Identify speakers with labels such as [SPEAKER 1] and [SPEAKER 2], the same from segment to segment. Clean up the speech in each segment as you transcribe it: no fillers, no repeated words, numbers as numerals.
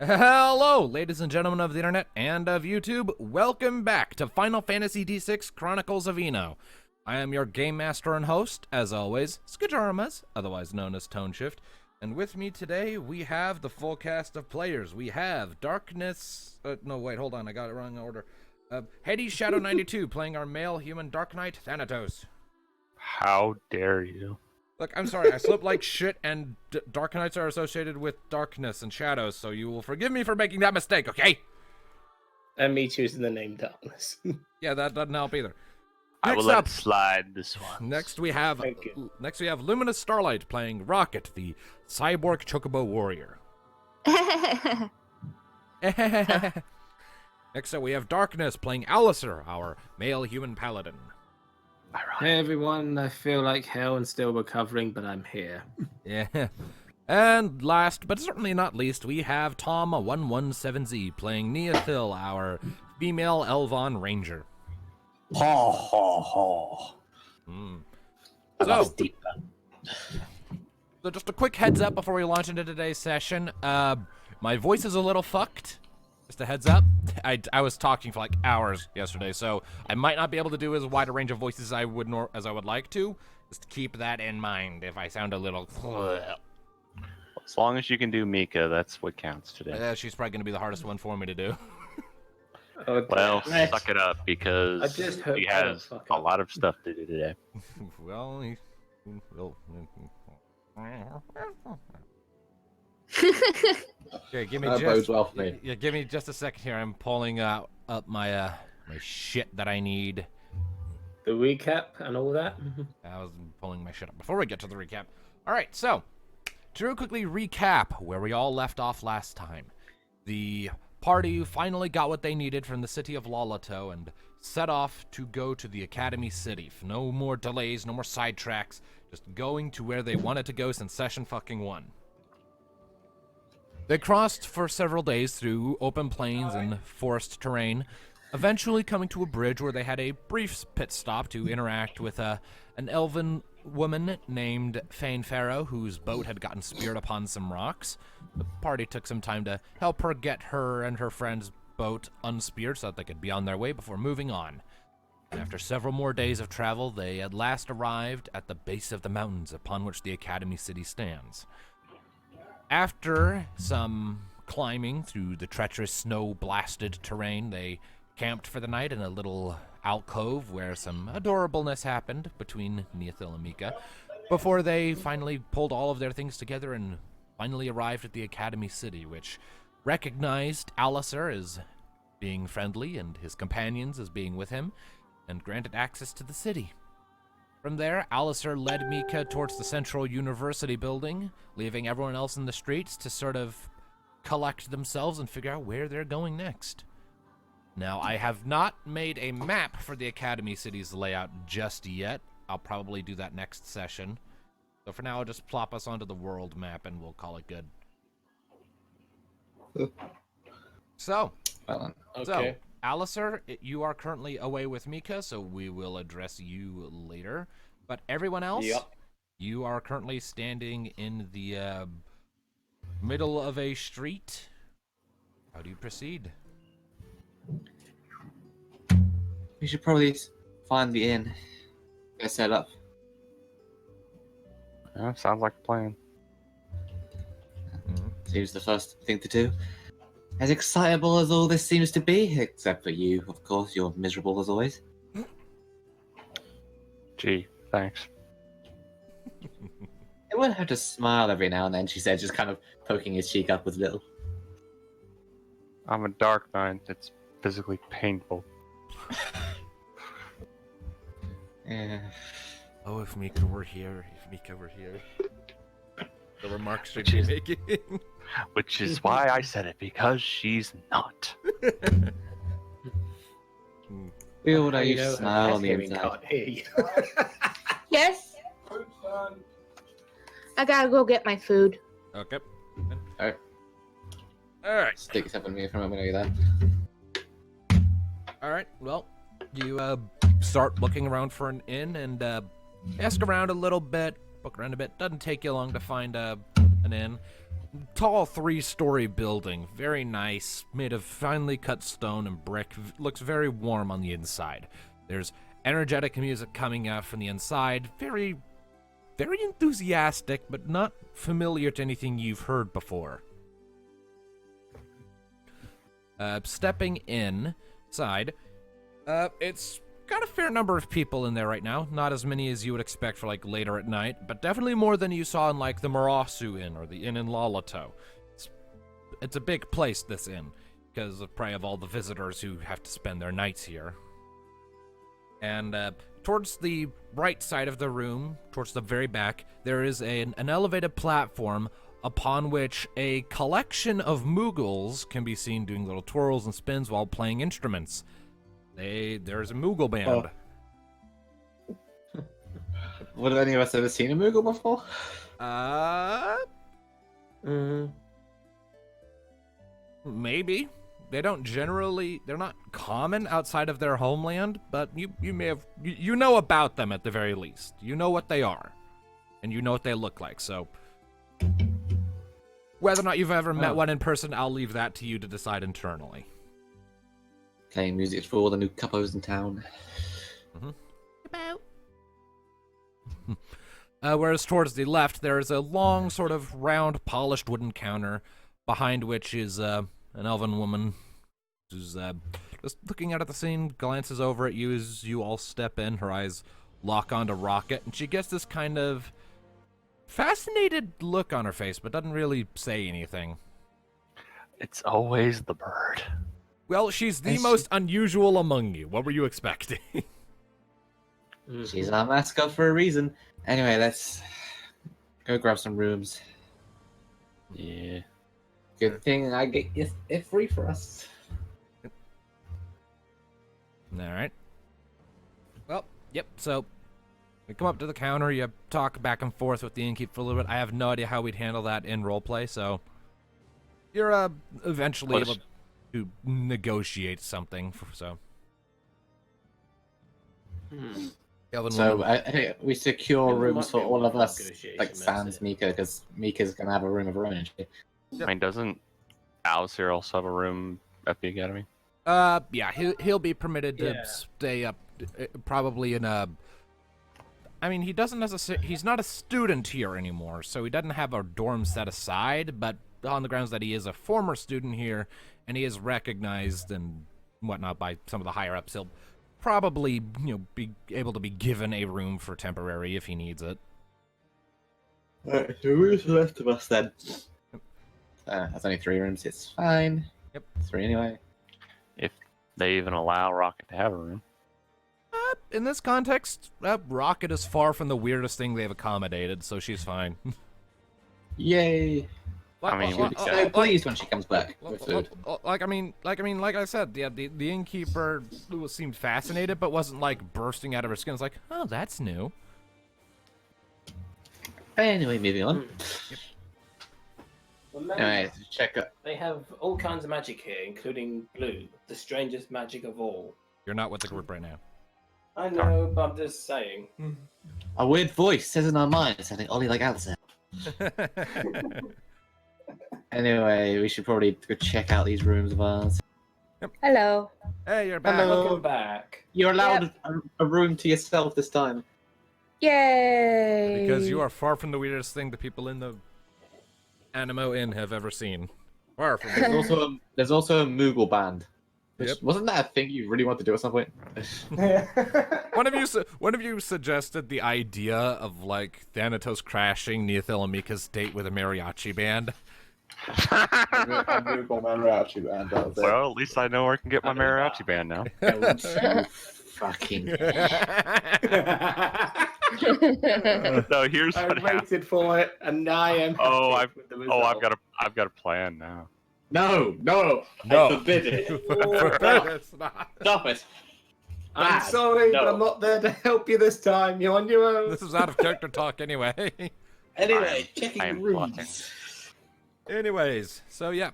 [SPEAKER 1] Hello, ladies and gentlemen of the internet and of YouTube. Welcome back to Final Fantasy D6 Chronicles of Eno. I am your game master and host, as always, Skajarmas, otherwise known as Tone Shift. And with me today, we have the full cast of players. We have Darkness... no, wait, hold on, I got it wrong in order. Hades Shadow 92 playing our male human Dark Knight Thanatos.
[SPEAKER 2] How dare you?
[SPEAKER 1] Look, I'm sorry, I slept like shit, and Dark Knights are associated with darkness and shadows, so you will forgive me for making that mistake, okay?
[SPEAKER 3] And me choosing the name Darkness.
[SPEAKER 1] Yeah, that doesn't help either.
[SPEAKER 2] I will
[SPEAKER 1] Next
[SPEAKER 2] let
[SPEAKER 1] up,
[SPEAKER 2] it slide this one.
[SPEAKER 1] Next we have Luminous Starlight playing Rocket, the cyborg chocobo warrior. Next up we have Darkness playing Alistair, our male human paladin.
[SPEAKER 3] Hey everyone, I feel like hell and still recovering, but I'm here.
[SPEAKER 1] Yeah. And last, but certainly not least, we have Tom117Z playing Neothil, our female Elvon ranger.
[SPEAKER 4] Ha ha ha.
[SPEAKER 1] So just a quick heads up before we launch into today's session. My voice is a little fucked. Just a heads up. I was talking for like hours yesterday, so I might not be able to do as wide a range of voices as I would like to. Just keep that in mind if I sound a little.
[SPEAKER 2] As long as you can do Mika, that's what counts today.
[SPEAKER 1] She's probably going to be the hardest one for me to do.
[SPEAKER 2] Well, suck it up because
[SPEAKER 3] I just hope
[SPEAKER 2] he has a lot of stuff to do today.
[SPEAKER 1] Well, okay, give me
[SPEAKER 4] That bodes well for me.
[SPEAKER 1] Yeah, give me just a second here. I'm pulling up my my shit that I need.
[SPEAKER 3] The recap and all that.
[SPEAKER 1] I was pulling my shit up before we get to the recap. All right, so to quickly recap where we all left off last time, the party finally got what they needed from the city of Lalato and set off to go to the Academy City. No more delays, no more sidetracks, just going to where they wanted to go since session fucking 1. They crossed for several days through open plains and forest terrain, eventually coming to a bridge where they had a brief pit stop to interact with an elven woman named Fane Pharaoh, whose boat had gotten speared upon some rocks. The party took some time to help her get her and her friend's boat unspeared so that they could be on their way before moving on. And after several more days of travel, they at last arrived at the base of the mountains upon which the Academy City stands. After some climbing through the treacherous snow-blasted terrain, they camped for the night in a little alcove where some adorableness happened between Neothil and Mika, before they finally pulled all of their things together and finally arrived at the Academy City, which recognized Alistair as being friendly and his companions as being with him, and granted access to the city. From there, Alistair led Mika towards the central university building, leaving everyone else in the streets to sort of collect themselves and figure out where they're going next. Now, I have not made a map for the Academy City's layout just yet. I'll probably do that next session. So for now, I'll just plop us onto the world map and we'll call it good. So,
[SPEAKER 3] Okay.
[SPEAKER 1] Alistair, you are currently away with Mika, so we will address you later. But everyone else, you are currently standing in the middle of a street. How do you proceed?
[SPEAKER 4] We should probably find the inn. Get set up.
[SPEAKER 2] Yeah, sounds like a plan.
[SPEAKER 4] Seems the first thing to do. As excitable as all this seems to be, except for you, of course, you're miserable as always.
[SPEAKER 2] Gee, thanks.
[SPEAKER 4] It wouldn't have to smile every now and then, she said, just kind of poking his cheek up with little.
[SPEAKER 2] I'm a Dark Knight. It's physically painful.
[SPEAKER 4] Yeah.
[SPEAKER 1] Oh, if Mika were here, The remarks she'd be making.
[SPEAKER 2] Which is why I said it, because she's not.
[SPEAKER 4] We all know you smile on the inside.
[SPEAKER 3] Can't hear you.
[SPEAKER 5] Yes? I gotta go get my food.
[SPEAKER 1] Okay.
[SPEAKER 4] Alright.
[SPEAKER 1] Alright.
[SPEAKER 4] Stick yourself on me for a moment, are you there?
[SPEAKER 1] Alright, well, you start looking around for an inn and ask around a little bit, book around a bit. Doesn't take you long to find an inn. tall 3-story building, very nice, made of finely cut stone and brick. Looks very warm on the inside. There's energetic music coming out from the inside, very, very enthusiastic, but not familiar to anything you've heard before. Stepping inside, it's got a fair number of people in there right now. Not as many as you would expect for, like, later at night, but definitely more than you saw in, like, the Marasu Inn or the inn in Lalato. It's a big place, this inn, because of probably of all the visitors who have to spend their nights here. And towards the right side of the room, towards the very back, there is an elevated platform upon which a collection of Moogles can be seen doing little twirls and spins while playing instruments. There's a Moogle band.
[SPEAKER 4] Would any of us ever seen a Moogle before?
[SPEAKER 1] Maybe. They're not common outside of their homeland, but you may have, you know about them at the very least. You know what they are, and you know what they look like, so whether or not you've ever met one in person, I'll leave that to you to decide internally.
[SPEAKER 4] Playing music for all the new couples in town.
[SPEAKER 1] Whereas towards the left, there is a long, sort of round, polished wooden counter, behind which is an elven woman who's just looking out at the scene, glances over at you as you all step in. Her eyes lock onto Rocket, and she gets this kind of fascinated look on her face, but doesn't really say anything.
[SPEAKER 2] It's always the bird.
[SPEAKER 1] Well, she's the most unusual among you. What were you expecting?
[SPEAKER 4] She's our mascot for a reason. Anyway, let's go grab some rooms.
[SPEAKER 2] Yeah.
[SPEAKER 4] Good thing I get it free for us.
[SPEAKER 1] Alright. Well, yep, so we come up to the counter, you talk back and forth with the innkeeper for a little bit. I have no idea how we'd handle that in roleplay, so you're eventually able to negotiate something, so.
[SPEAKER 4] So we secure rooms for all of us, like sans Mika, because Mika's gonna have a room of her own.
[SPEAKER 2] I mean, doesn't Alice here also have a room at the academy?
[SPEAKER 1] Yeah, he'll be permitted to stay up, probably in a. I mean, he doesn't necessarily. He's not a student here anymore, so he doesn't have a dorm set aside. But on the grounds that he is a former student here, and he is recognized and whatnot by some of the higher ups, he'll probably, be able to be given a room for temporary if he needs it.
[SPEAKER 4] Alright, so who's the rest of us then? That's only 3 rooms, it's fine.
[SPEAKER 1] Yep.
[SPEAKER 4] 3 anyway.
[SPEAKER 2] If they even allow Rocket to have a room.
[SPEAKER 1] In this context, Rocket is far from the weirdest thing they've accommodated, so she's fine.
[SPEAKER 4] Yay!
[SPEAKER 2] I mean,
[SPEAKER 4] She'll be so pleased when she comes back with food.
[SPEAKER 1] Like I said, the innkeeper seemed fascinated, but wasn't like bursting out of her skin. It's like, oh, that's new.
[SPEAKER 4] Anyway, moving on.
[SPEAKER 1] Yep.
[SPEAKER 4] Alright, check up.
[SPEAKER 3] They have all kinds of magic here, including blue, the strangest magic of all.
[SPEAKER 1] You're not with the group right now.
[SPEAKER 3] I know, but I'm just saying.
[SPEAKER 4] A weird voice says in our minds, sounding oddly like Alice. Anyway, we should probably go check out these rooms of ours.
[SPEAKER 5] Hello.
[SPEAKER 1] Hey, you're back.
[SPEAKER 4] Hello.
[SPEAKER 3] Welcome back.
[SPEAKER 4] You're allowed a room to yourself this time.
[SPEAKER 5] Yay!
[SPEAKER 1] Because you are far from the weirdest thing the people in the Anomo Inn have ever seen. Far from it.
[SPEAKER 4] There's also a Moogle band.
[SPEAKER 1] Yep.
[SPEAKER 4] Wasn't that a thing you really wanted to do at some point?
[SPEAKER 1] One of you suggested the idea of like Thanatos crashing Neothil and Mika's date with a mariachi band.
[SPEAKER 6] A Moogle mariachi band. That was it.
[SPEAKER 2] Well, at least I know where I can get my mariachi band now.
[SPEAKER 4] Don't you fucking.
[SPEAKER 2] No, here's
[SPEAKER 3] I
[SPEAKER 2] what happened.
[SPEAKER 3] waited for it, and I am.
[SPEAKER 2] I've
[SPEAKER 3] result.
[SPEAKER 2] got a plan now.
[SPEAKER 4] No.
[SPEAKER 1] No.
[SPEAKER 4] I forbid it.
[SPEAKER 1] It's not.
[SPEAKER 4] Stop it.
[SPEAKER 3] I'm
[SPEAKER 4] Bad.
[SPEAKER 3] sorry,
[SPEAKER 4] No.
[SPEAKER 3] but I'm not there to help you this time. You're on your own.
[SPEAKER 1] This is out of character talk anyway.
[SPEAKER 4] Anyway,
[SPEAKER 2] I
[SPEAKER 4] checking
[SPEAKER 2] am
[SPEAKER 4] rooms.
[SPEAKER 1] Anyways, so yeah,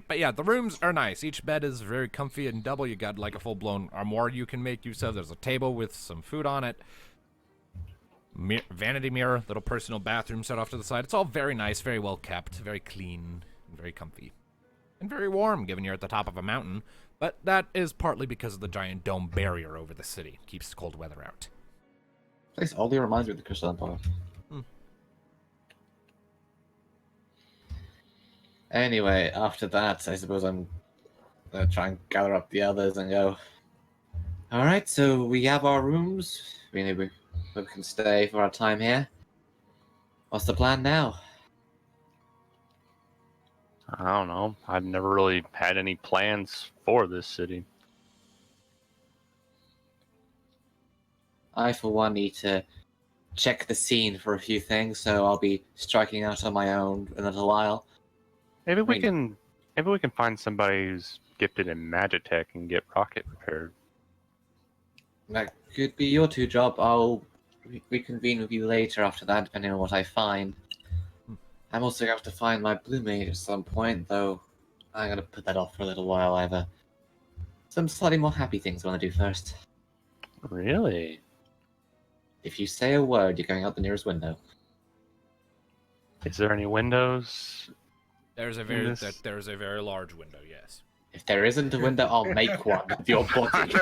[SPEAKER 1] but yeah, the rooms are nice. Each bed is very comfy and double. You got like a full-blown armoire you can make use of. There's a table with some food on it. vanity mirror, little personal bathroom set off to the side. It's all very nice, very well kept, very clean, and very comfy. And very warm, given you're at the top of a mountain. But that is partly because of the giant dome barrier over the city. Keeps cold weather out.
[SPEAKER 4] This only reminds me of the Crystal Empire. Anyway, after that, I suppose I'm gonna try and gather up the others and go. Alright, so we have our rooms. We can stay for our time here. What's the plan now?
[SPEAKER 2] I don't know. I've never really had any plans for this city.
[SPEAKER 4] I, for one, need to check the scene for a few things, so I'll be striking out on my own in a little while.
[SPEAKER 2] Maybe we can find somebody who's gifted in Magitech and get Rocket repaired.
[SPEAKER 4] That could be your two job. I'll reconvene with you later after that, depending on what I find. I'm also going to have to find my blue mage at some point, though I'm going to put that off for a little while. I have some slightly more happy things I want to do first.
[SPEAKER 2] Really?
[SPEAKER 4] If you say a word, you're going out the nearest window.
[SPEAKER 2] Is there any windows?
[SPEAKER 1] There's a very large window, yes.
[SPEAKER 4] If there isn't a window, I'll make one with your body.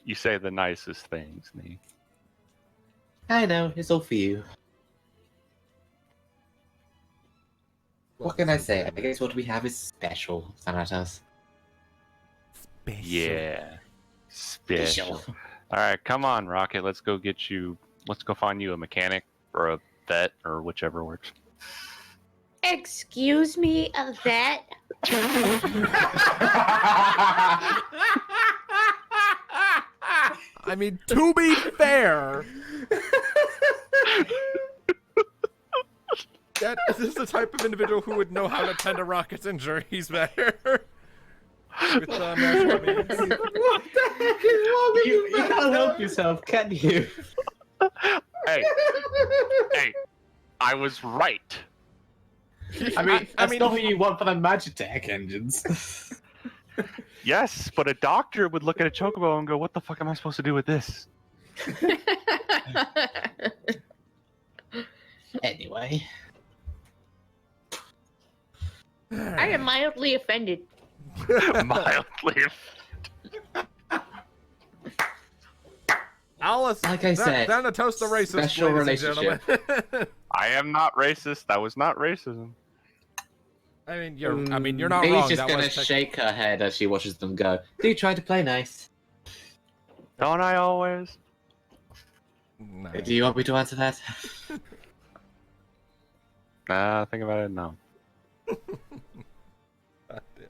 [SPEAKER 2] You say the nicest things, Nick.
[SPEAKER 4] I know, it's all for you. What can I say? I guess what we have is special, Thanatos.
[SPEAKER 2] Yeah. Special. Alright, come on, Rocket. Let's go find you a mechanic or a vet or whichever works.
[SPEAKER 5] Excuse me, a vet?
[SPEAKER 1] I mean, to be fair, this is the type of individual who would know how to tend to Rocket's injuries better. With measurements.
[SPEAKER 3] What the heck is wrong with
[SPEAKER 4] You can't help yourself, can you?
[SPEAKER 2] Hey, I was right.
[SPEAKER 4] I mean, that's not what you want for the Magitech engines.
[SPEAKER 2] Yes, but a doctor would look at a chocobo and go, "What the fuck am I supposed to do with this?"
[SPEAKER 4] Anyway.
[SPEAKER 5] I am mildly offended.
[SPEAKER 2] Mildly.
[SPEAKER 1] Alice,
[SPEAKER 4] Like I said,
[SPEAKER 1] Thanatos the racist,
[SPEAKER 4] special
[SPEAKER 1] ladies and
[SPEAKER 4] relationship.
[SPEAKER 1] gentlemen.
[SPEAKER 2] I am not racist. That was not racism.
[SPEAKER 1] I mean, you're not
[SPEAKER 4] He's
[SPEAKER 1] wrong.
[SPEAKER 4] just
[SPEAKER 1] That
[SPEAKER 4] gonna
[SPEAKER 1] was
[SPEAKER 4] shake her head as she watches them go. Do you try to play nice?
[SPEAKER 2] Don't I always?
[SPEAKER 1] No.
[SPEAKER 4] Do you want me to answer that?
[SPEAKER 2] Nah, think about it now.
[SPEAKER 1] God damn.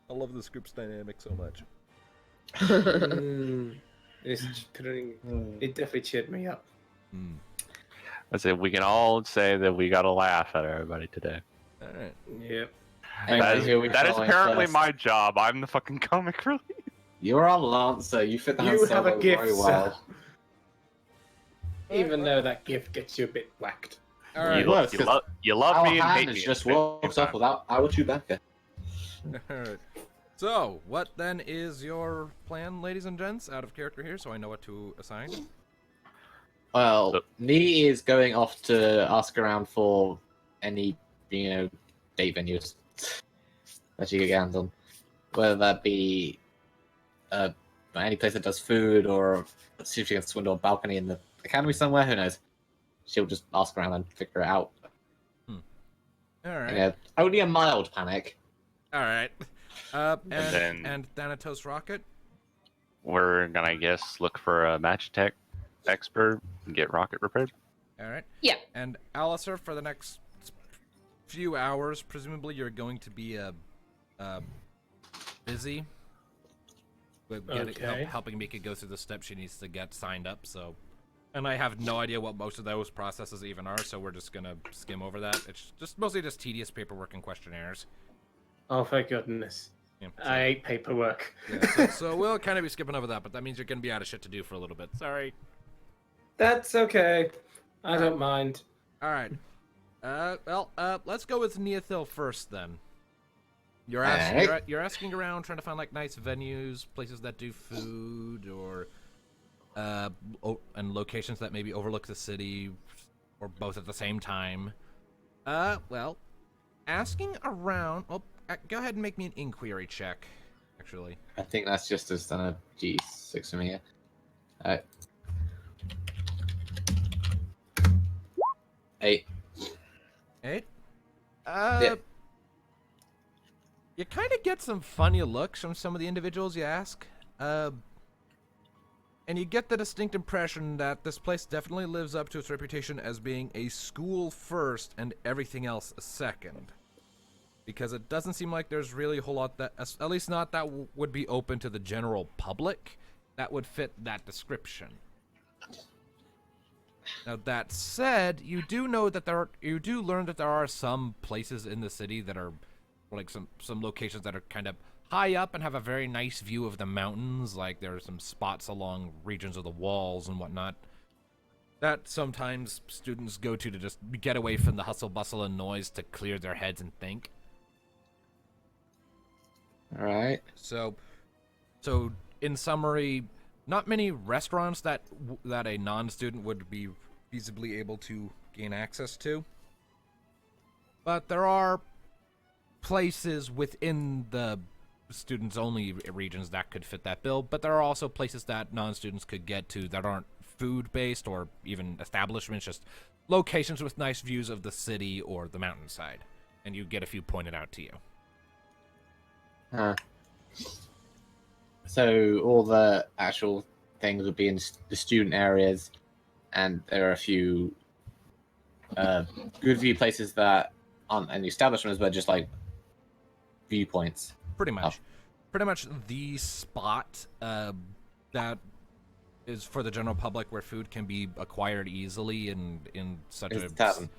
[SPEAKER 1] I love this group's dynamic so much.
[SPEAKER 3] It definitely cheered me up.
[SPEAKER 2] That's it. We can all say that we got to laugh at everybody today.
[SPEAKER 1] All right.
[SPEAKER 3] Yep.
[SPEAKER 2] That is apparently
[SPEAKER 4] first.
[SPEAKER 2] my job. I'm the fucking comic relief.
[SPEAKER 4] You're our Lancer. You fit the
[SPEAKER 3] You have a
[SPEAKER 4] solo
[SPEAKER 3] gift,
[SPEAKER 4] very
[SPEAKER 3] sir.
[SPEAKER 4] well.
[SPEAKER 3] Even though that gift gets you a bit whacked.
[SPEAKER 1] All right.
[SPEAKER 4] Well, it's 'cause
[SPEAKER 2] You love
[SPEAKER 4] Our
[SPEAKER 2] me and hate
[SPEAKER 4] hand
[SPEAKER 2] me.
[SPEAKER 4] just
[SPEAKER 2] at the
[SPEAKER 4] walks
[SPEAKER 2] same
[SPEAKER 4] off
[SPEAKER 2] time.
[SPEAKER 4] without our Chewbacca.
[SPEAKER 1] All right. So, what then is your plan, ladies and gents, out of character here, so I know what to assign?
[SPEAKER 4] Well,
[SPEAKER 2] So-
[SPEAKER 4] Nee is going off to ask around for any, date venues that she can get hands on. Whether that be any place that does food, or see if she can swindle a balcony in the academy somewhere, who knows? She'll just ask around and figure it out.
[SPEAKER 1] All right.
[SPEAKER 4] Yeah, only a mild panic.
[SPEAKER 1] All right.
[SPEAKER 2] then-
[SPEAKER 1] And Thanatos Rocket?
[SPEAKER 2] We're gonna, I guess, look for a Magitech expert and get Rocket repaired.
[SPEAKER 1] All right.
[SPEAKER 5] Yeah.
[SPEAKER 1] And Alistair, for the next few hours, presumably you're going to be busy with
[SPEAKER 3] Okay.
[SPEAKER 1] helping Mika go through the steps she needs to get signed up. So, and I have no idea what most of those processes even are, so we're just gonna skim over that. It's just mostly just tedious paperwork and questionnaires.
[SPEAKER 3] Oh, thank goodness.
[SPEAKER 1] Yeah,
[SPEAKER 3] I hate paperwork.
[SPEAKER 1] so we'll kind of be skipping over that, but that means you're gonna be out of shit to do for a little bit. Sorry.
[SPEAKER 3] That's okay. I don't mind.
[SPEAKER 1] All right. Let's go with Neothil first then. You're asking around, trying to find like nice venues, places that do food, or and locations that maybe overlook the city, or both at the same time. Well, asking around. Well, go ahead and make me an inquiry check. Actually,
[SPEAKER 4] I think that's just as done a G6 from here. Alright. 8.
[SPEAKER 1] 8.
[SPEAKER 4] Yeah.
[SPEAKER 1] You kind of get some funny looks from some of the individuals you ask. And you get the distinct impression that this place definitely lives up to its reputation as being a school first and everything else a second. Because it doesn't seem like there's really a whole lot that, at least not that would be open to the general public, that would fit that description. Now that said, you do learn that there are some places in the city that are like some locations that are kind of high up and have a very nice view of the mountains. Like there are some spots along regions of the walls and whatnot that sometimes students go to just get away from the hustle bustle and noise to clear their heads and think.
[SPEAKER 4] All right.
[SPEAKER 1] So in summary, not many restaurants that a non-student would be feasibly able to gain access to, but there are places within the students-only regions that could fit that bill. But there are also places that non-students could get to that aren't food-based or even establishments, just locations with nice views of the city or the mountainside, and you get a few pointed out to you.
[SPEAKER 4] Huh. So all the actual things would be in the student areas, and there are a few good view places that aren't any establishments, but just like viewpoints.
[SPEAKER 1] Pretty much the spot that is for the general public where food can be acquired easily and in such
[SPEAKER 4] Is
[SPEAKER 1] a
[SPEAKER 4] the tavern.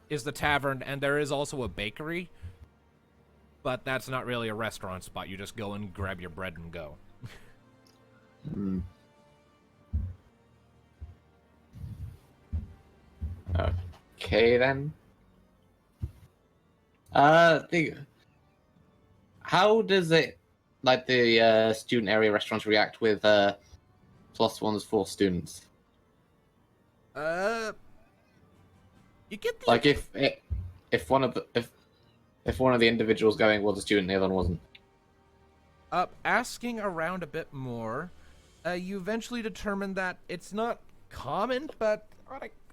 [SPEAKER 1] Is the tavern, and there is also a bakery, but that's not really a restaurant spot. You just go and grab your bread and go.
[SPEAKER 4] Okay then. How does it, like the student area restaurants, react with +1s for students?
[SPEAKER 1] You get the
[SPEAKER 4] Like if one of the if one of the individuals going was a student, the other one wasn't.
[SPEAKER 1] Asking around a bit more, you eventually determine that it's not common, but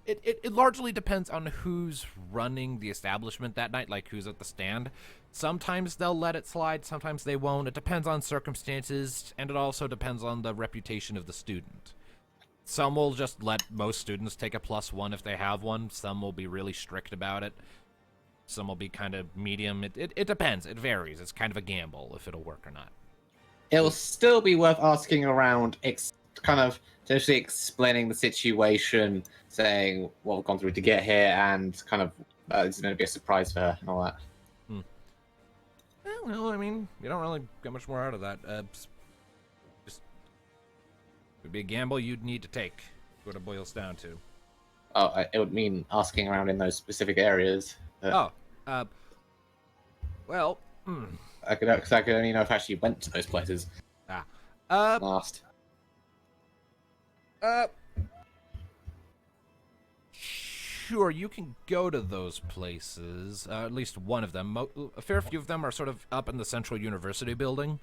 [SPEAKER 1] it largely depends on who's running the establishment that night, like who's at the stand. Sometimes they'll let it slide, sometimes they won't. It depends on circumstances, and it also depends on the reputation of the student. Some will just let most students take a +1 if they have one. Some will be really strict about it. Some will be kind of medium. It depends. It varies. It's kind of a gamble if it'll work or not.
[SPEAKER 4] It'll still be worth asking around, kind of essentially explaining the situation, saying what we've gone through to get here, and kind of it's going to be a surprise for her and all that.
[SPEAKER 1] Well, I mean, you don't really get much more out of that. Just it would be a gamble you'd need to take. What it boils down to.
[SPEAKER 4] Oh, it would mean asking around in those specific areas.
[SPEAKER 1] Well.
[SPEAKER 4] I could only know if I actually went to those places last.
[SPEAKER 1] Sure, you can go to those places. At least one of them. A fair few of them are sort of up in the Central University building.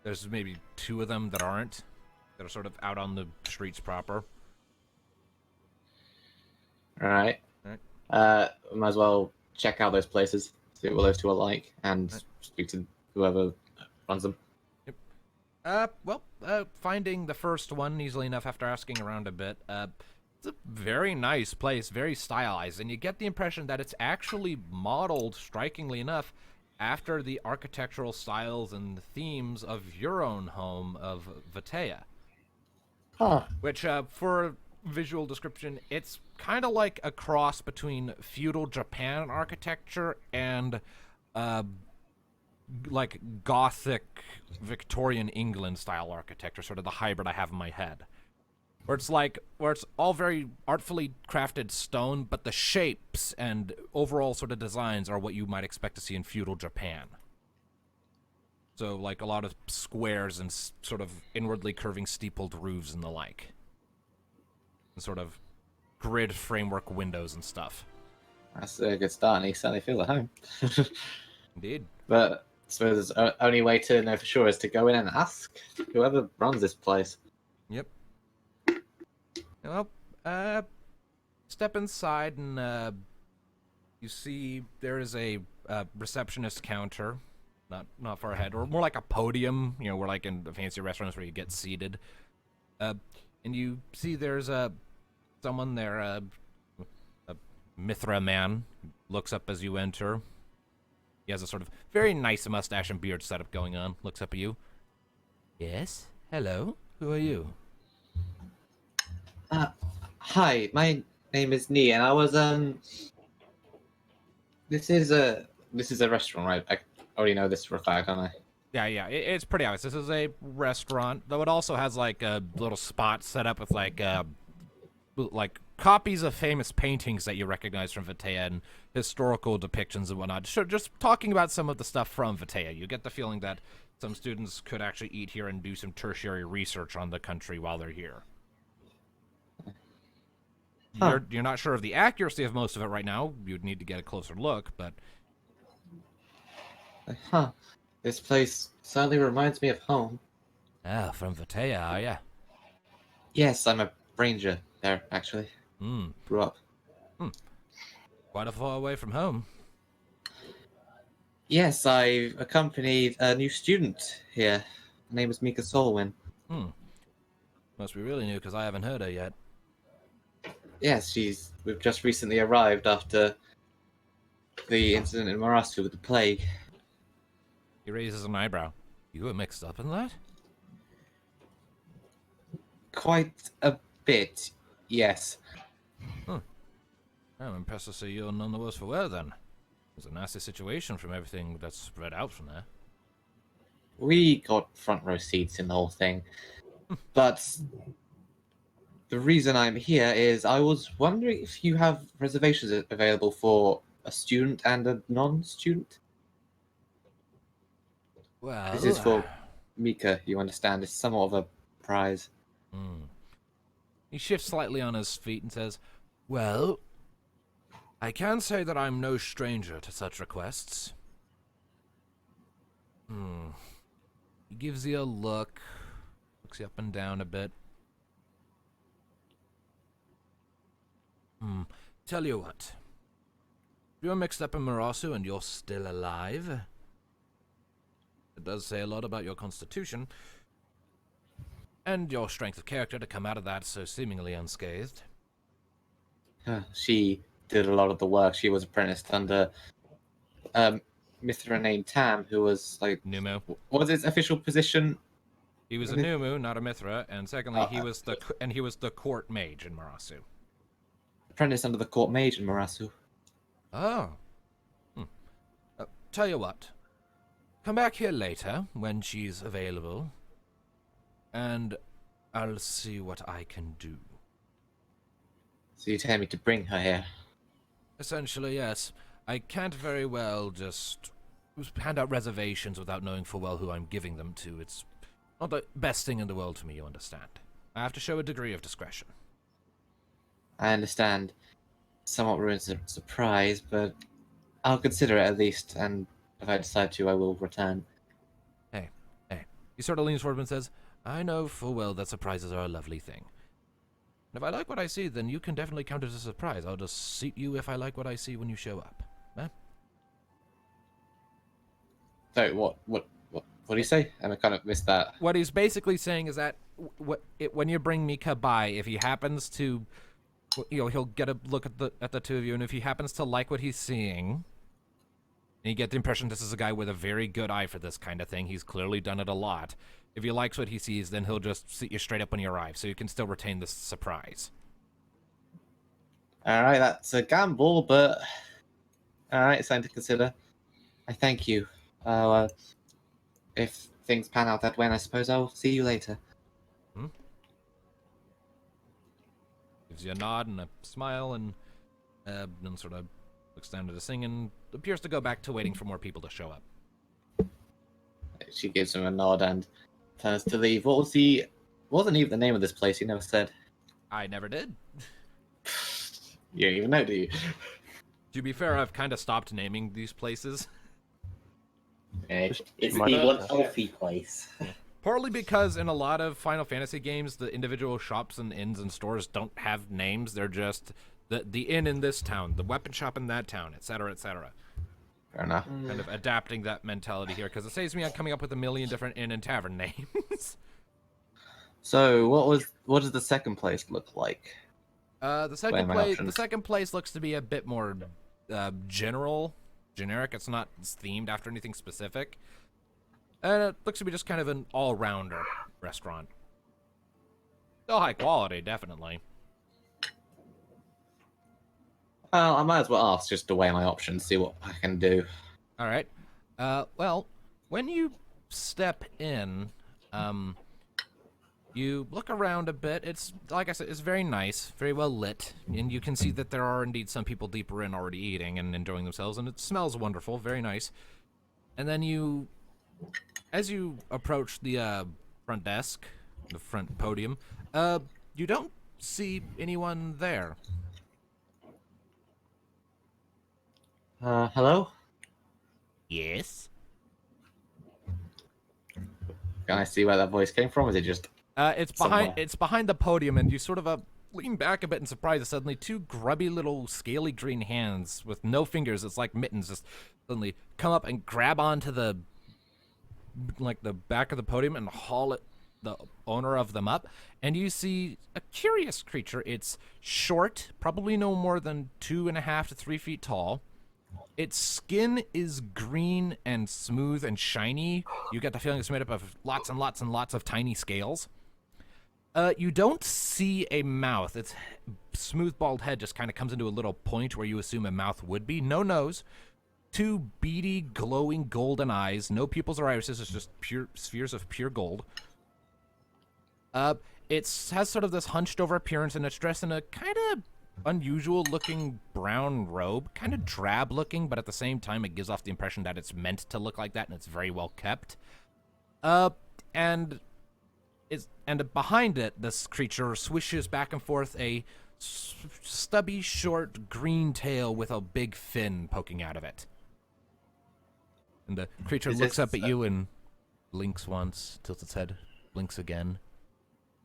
[SPEAKER 1] There's maybe 2 of them that aren't. That are sort of out on the streets proper.
[SPEAKER 4] All right. Might as well check out those places, see what those 2 are like, and speak to whoever runs them.
[SPEAKER 1] Finding the first one easily enough after asking around a bit. It's a very nice place, very stylized, and you get the impression that it's actually modeled, strikingly enough, after the architectural styles and themes of your own home of Vatea.
[SPEAKER 4] Huh.
[SPEAKER 1] Which, for visual description, it's kind of like a cross between feudal Japan architecture and like Gothic Victorian England style architecture, sort of the hybrid I have in my head. Where it's all very artfully crafted stone, but the shapes and overall sort of designs are what you might expect to see in feudal Japan. So, like, a lot of squares and sort of inwardly curving steepled roofs and the like. And sort of grid framework windows and stuff.
[SPEAKER 4] That's a good start, and he certainly feels at home.
[SPEAKER 1] Indeed.
[SPEAKER 4] But I suppose the only way to know for sure is to go in and ask whoever runs this place.
[SPEAKER 1] Yep. Well, step inside and you see there is a receptionist counter, not far ahead, or more like a podium. You know, we're like in the fancy restaurants where you get seated. And you see there's someone there, a Mithra man, looks up as you enter. He has a sort of very nice mustache and beard setup going on. Looks up at you. Yes. Hello. Who are you?
[SPEAKER 4] Hi, my name is Nee, and I was This is a restaurant, right? I already know this for a fact, don't I?
[SPEAKER 1] Yeah, it's pretty obvious. This is a restaurant, though it also has like a little spot set up with like copies of famous paintings that you recognize from Vatea and historical depictions and whatnot. Sure, just talking about some of the stuff from Vatea, you get the feeling that some students could actually eat here and do some tertiary research on the country while they're here.
[SPEAKER 4] Huh.
[SPEAKER 1] You're not sure of the accuracy of most of it right now. You'd need to get a closer look, but...
[SPEAKER 4] Huh. This place certainly reminds me of home.
[SPEAKER 1] Ah, from Vatea, are ya?
[SPEAKER 4] Yes, I'm a ranger there, actually.
[SPEAKER 1] Hmm.
[SPEAKER 4] Grew up.
[SPEAKER 1] Quite a far away from home.
[SPEAKER 4] Yes, I accompanied a new student here. Her name is Mika Solwyn.
[SPEAKER 1] Must be really new, because I haven't heard her yet.
[SPEAKER 4] Yes, we've just recently arrived after the incident in Marasu with the plague.
[SPEAKER 1] He raises an eyebrow. You were mixed up in that?
[SPEAKER 4] Quite a bit, yes.
[SPEAKER 1] I'm impressed to see you're none the worse for wear, then. It's a nasty situation from everything that's spread out from there.
[SPEAKER 4] We got front row seats in the whole thing. But the reason I'm here is I was wondering if you have reservations available for a student and a non-student.
[SPEAKER 1] Well...
[SPEAKER 4] This is for Mika, you understand. It's somewhat of a prize.
[SPEAKER 1] He shifts slightly on his feet and says, well, I can say that I'm no stranger to such requests. He gives you a look, looks you up and down a bit. Tell you what. If you're mixed up in Marasu and you're still alive, it does say a lot about your constitution and your strength of character to come out of that so seemingly unscathed.
[SPEAKER 4] She did a lot of the work. She was apprenticed under Mithra named Tam, who was like...
[SPEAKER 1] Numu.
[SPEAKER 4] What was his official position?
[SPEAKER 1] He was a Numu, not a Mithra, and secondly, he was the court mage in Marasu.
[SPEAKER 4] Apprentice under the court mage in Marasu.
[SPEAKER 1] Oh. Tell you what. Come back here later, when she's available, and I'll see what I can do.
[SPEAKER 4] So you tell me to bring her here?
[SPEAKER 1] Essentially, yes. I can't very well just hand out reservations without knowing full well who I'm giving them to. It's not the best thing in the world for me, you understand. I have to show a degree of discretion.
[SPEAKER 4] I understand. Somewhat ruins the surprise, but I'll consider it at least, and if I decide to, I will return.
[SPEAKER 1] Hey. He sort of leans forward and says, I know full well that surprises are a lovely thing. And if I like what I see, then you can definitely count it as a surprise. I'll just seat you if I like what I see when you show up. Eh?
[SPEAKER 4] So, what do you say? I kind of missed that.
[SPEAKER 1] What he's basically saying is that when you bring Mika by, if he happens to, he'll get a look at the two of you, and if he happens to like what he's seeing, and you get the impression this is a guy with a very good eye for this kind of thing, he's clearly done it a lot. If he likes what he sees, then he'll just seat you straight up when you arrive, so you can still retain this surprise.
[SPEAKER 4] Alright, that's a gamble, but... Alright, something to consider. I thank you. If things pan out that way, I suppose I'll see you later.
[SPEAKER 1] Gives you a nod and a smile, and then sort of looks down to the sing and appears to go back to waiting for more people to show up.
[SPEAKER 4] She gives him a nod and turns to leave. Wasn't even the name of this place? You never said.
[SPEAKER 1] I never did.
[SPEAKER 4] You don't even know, do you?
[SPEAKER 1] To be fair, I've kind of stopped naming these places.
[SPEAKER 7] It's
[SPEAKER 2] much.
[SPEAKER 7] the one healthy place.
[SPEAKER 1] Partly because in a lot of Final Fantasy games, the individual shops and inns and stores don't have names. They're just the inn in this town, the weapon shop in that town, etc., etc.
[SPEAKER 4] Fair enough.
[SPEAKER 1] Kind of adapting that mentality here, because it saves me on coming up with a million different inn and tavern names.
[SPEAKER 4] So, what does the second place look like?
[SPEAKER 1] The
[SPEAKER 4] What are my
[SPEAKER 1] the
[SPEAKER 4] options?
[SPEAKER 1] second place looks to be a bit more generic. It's not themed after anything specific. And it looks to be just kind of an all-rounder restaurant. Still high quality, definitely.
[SPEAKER 4] Well, I might as well ask just to weigh my options, see what I can do.
[SPEAKER 1] All right. Well, when you step in, you look around a bit. It's, like I said, it's very nice, very well lit, and you can see that there are indeed some people deeper in already eating and enjoying themselves, and it smells wonderful, very nice. And then as you approach the front desk, the front podium, you don't see anyone there.
[SPEAKER 4] Hello?
[SPEAKER 1] Yes?
[SPEAKER 4] Can I see where that voice came from? Is it just...
[SPEAKER 1] It's
[SPEAKER 4] somewhere?
[SPEAKER 1] behind the podium, and you sort of lean back a bit in surprise as suddenly two grubby little scaly green hands with no fingers, it's like mittens, just suddenly come up and grab onto the back of the podium and haul the owner of them up, and you see a curious creature. It's short, probably no more than 2.5 to 3 feet tall. Its skin is green and smooth and shiny. You get the feeling it's made up of lots and lots and lots of tiny scales. You don't see a mouth. Its smooth bald head just kind of comes into a little point where you assume a mouth would be. No nose. Two beady, glowing golden eyes. No pupils or irises. It's just pure spheres of pure gold. It has sort of this hunched over appearance, and it's dressed in a kind of unusual looking brown robe. Kind of drab looking, but at the same time it gives off the impression that it's meant to look like that, and it's very well kept. And behind it, this creature swishes back and forth a stubby, short, green tail with a big fin poking out of it. And the creature looks up at you and blinks once, tilts its head, blinks again.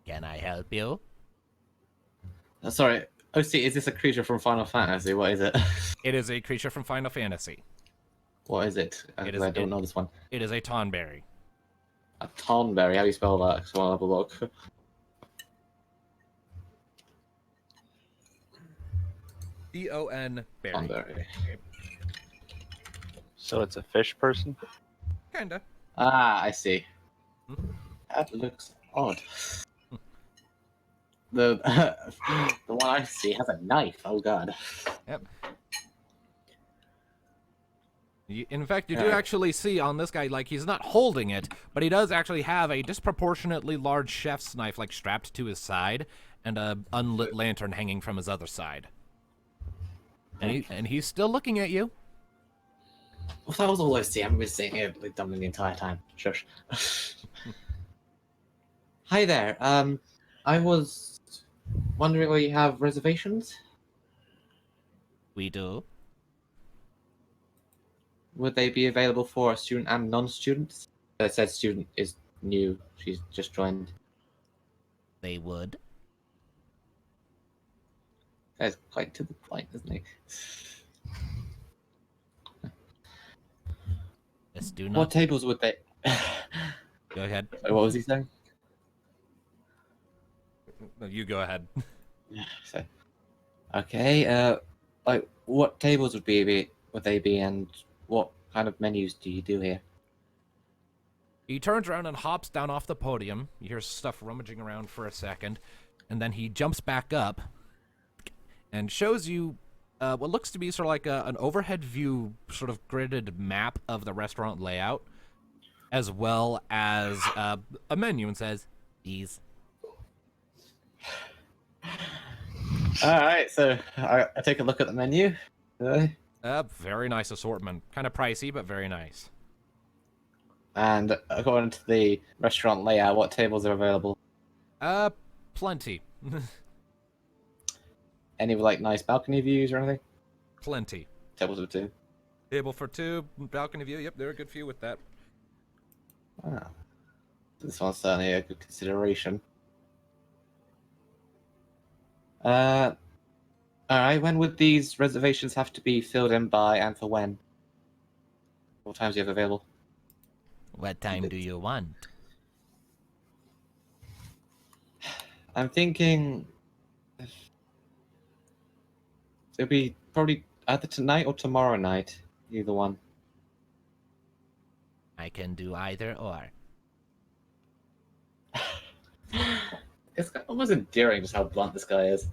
[SPEAKER 1] Can I help you?
[SPEAKER 4] Sorry, OC, is this a creature from Final Fantasy? What is it?
[SPEAKER 1] It is a creature from Final Fantasy.
[SPEAKER 4] What is it? I don't know this one.
[SPEAKER 1] It is a tonberry.
[SPEAKER 4] A tonberry, how do you spell that? So I'll have a look.
[SPEAKER 1] Tonberry.
[SPEAKER 4] Tonberry.
[SPEAKER 2] So it's a fish person?
[SPEAKER 1] Kinda.
[SPEAKER 4] Ah, I see. That looks odd. The the one I see has a knife. Oh god.
[SPEAKER 1] Yep. In fact, you do actually see on this guy, like, he's not holding it, but he does actually have a disproportionately large chef's knife, like, strapped to his side, and a unlit lantern hanging from his other side. And he's still looking at you.
[SPEAKER 4] Well, that was all I see. I haven't been seeing it like dumbing the entire time. Shush. Hi there. I was wondering whether you have reservations.
[SPEAKER 1] We do.
[SPEAKER 4] Would they be available for student and non-students? It said student is new. She's just joined.
[SPEAKER 1] They would.
[SPEAKER 4] That's quite to the point, isn't he?
[SPEAKER 1] Yes, do
[SPEAKER 4] What
[SPEAKER 1] not.
[SPEAKER 4] tables would they?
[SPEAKER 1] Go ahead.
[SPEAKER 4] What was he saying?
[SPEAKER 1] No, you go ahead.
[SPEAKER 4] So, okay. Like, what tables would they be, and what kind of menus do you do here?
[SPEAKER 1] He turns around and hops down off the podium. You hear stuff rummaging around for a second, and then he jumps back up and shows you what looks to be sort of like an overhead view, sort of gridded map of the restaurant layout, as well as a menu, and says, "These."
[SPEAKER 4] All right, so I take a look at the menu.
[SPEAKER 1] Very nice assortment. Kind of pricey, but very nice.
[SPEAKER 4] And according to the restaurant layout, what tables are available?
[SPEAKER 1] Plenty.
[SPEAKER 4] Any with like nice balcony views or anything?
[SPEAKER 1] Plenty.
[SPEAKER 4] Tables of two.
[SPEAKER 1] Table for two, balcony view. Yep, there are a good few with that.
[SPEAKER 4] Wow. This one's certainly a good consideration. Alright, when would these reservations have to be filled in by and for when? What times do you have available?
[SPEAKER 1] What time do you want?
[SPEAKER 4] I'm thinking it'll be probably either tonight or tomorrow night. Either one.
[SPEAKER 1] I can do either or.
[SPEAKER 4] It's almost endearing just how blunt this guy is.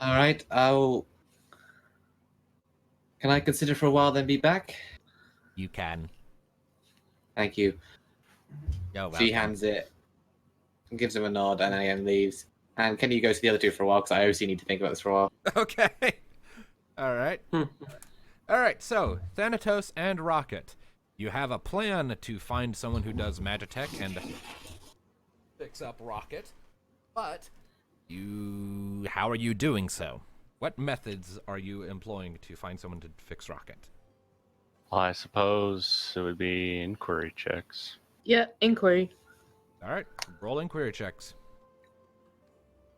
[SPEAKER 4] Alright, I'll... Can I consider for a while then be back?
[SPEAKER 1] You can.
[SPEAKER 4] Thank you.
[SPEAKER 1] Yo,
[SPEAKER 4] She hands it, and gives him a nod, and then leaves. And can you go to the other two for a while? Because I obviously need to think about this for a while.
[SPEAKER 1] Okay. All right. All right. So Thanatos and Rocket, you have a plan to find someone who does Magitech and fix up Rocket, but how are you doing so? What methods are you employing to find someone to fix Rocket?
[SPEAKER 2] Well, I suppose it would be inquiry checks.
[SPEAKER 5] Yeah, inquiry.
[SPEAKER 1] All right. Roll inquiry checks.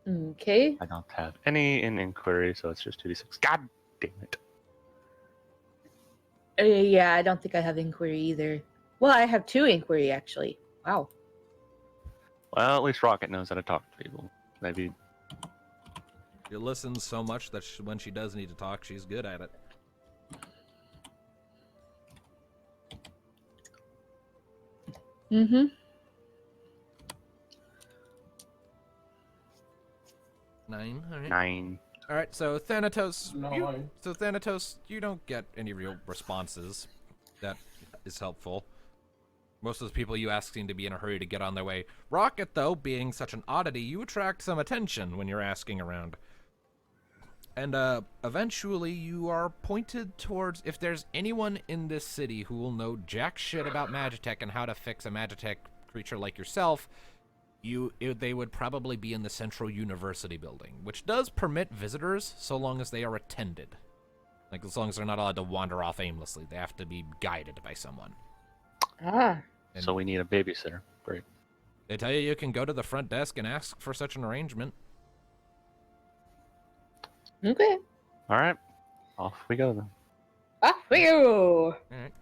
[SPEAKER 5] Okay.
[SPEAKER 2] I don't have any in inquiry, so it's just 2d6. God damn it.
[SPEAKER 5] Yeah, I don't think I have inquiry either. Well, I have 2 inquiry actually. Wow.
[SPEAKER 2] Well, at least Rocket knows how to talk to people. Maybe.
[SPEAKER 1] She listens so much that when she does need to talk, she's good at it.
[SPEAKER 5] Mm-hmm.
[SPEAKER 1] 9. All right.
[SPEAKER 2] 9.
[SPEAKER 1] All right. So Thanatos,
[SPEAKER 6] No.
[SPEAKER 1] you don't get any real responses. That is helpful. Most of the people you ask seem to be in a hurry to get on their way. Rocket, though, being such an oddity, you attract some attention when you're asking around. And eventually you are pointed towards, if there's anyone in this city who will know jack shit about Magitech and how to fix a Magitech creature like yourself, they would probably be in the Central University building, which does permit visitors so long as they are attended. Like, as long as they're not allowed to wander off aimlessly. They have to be guided by someone.
[SPEAKER 5] Ah.
[SPEAKER 1] And
[SPEAKER 2] So we need a babysitter. Great.
[SPEAKER 1] they tell you can go to the front desk and ask for such an arrangement.
[SPEAKER 5] Okay.
[SPEAKER 2] All right. Off we go then.
[SPEAKER 5] Off we go.
[SPEAKER 1] All right.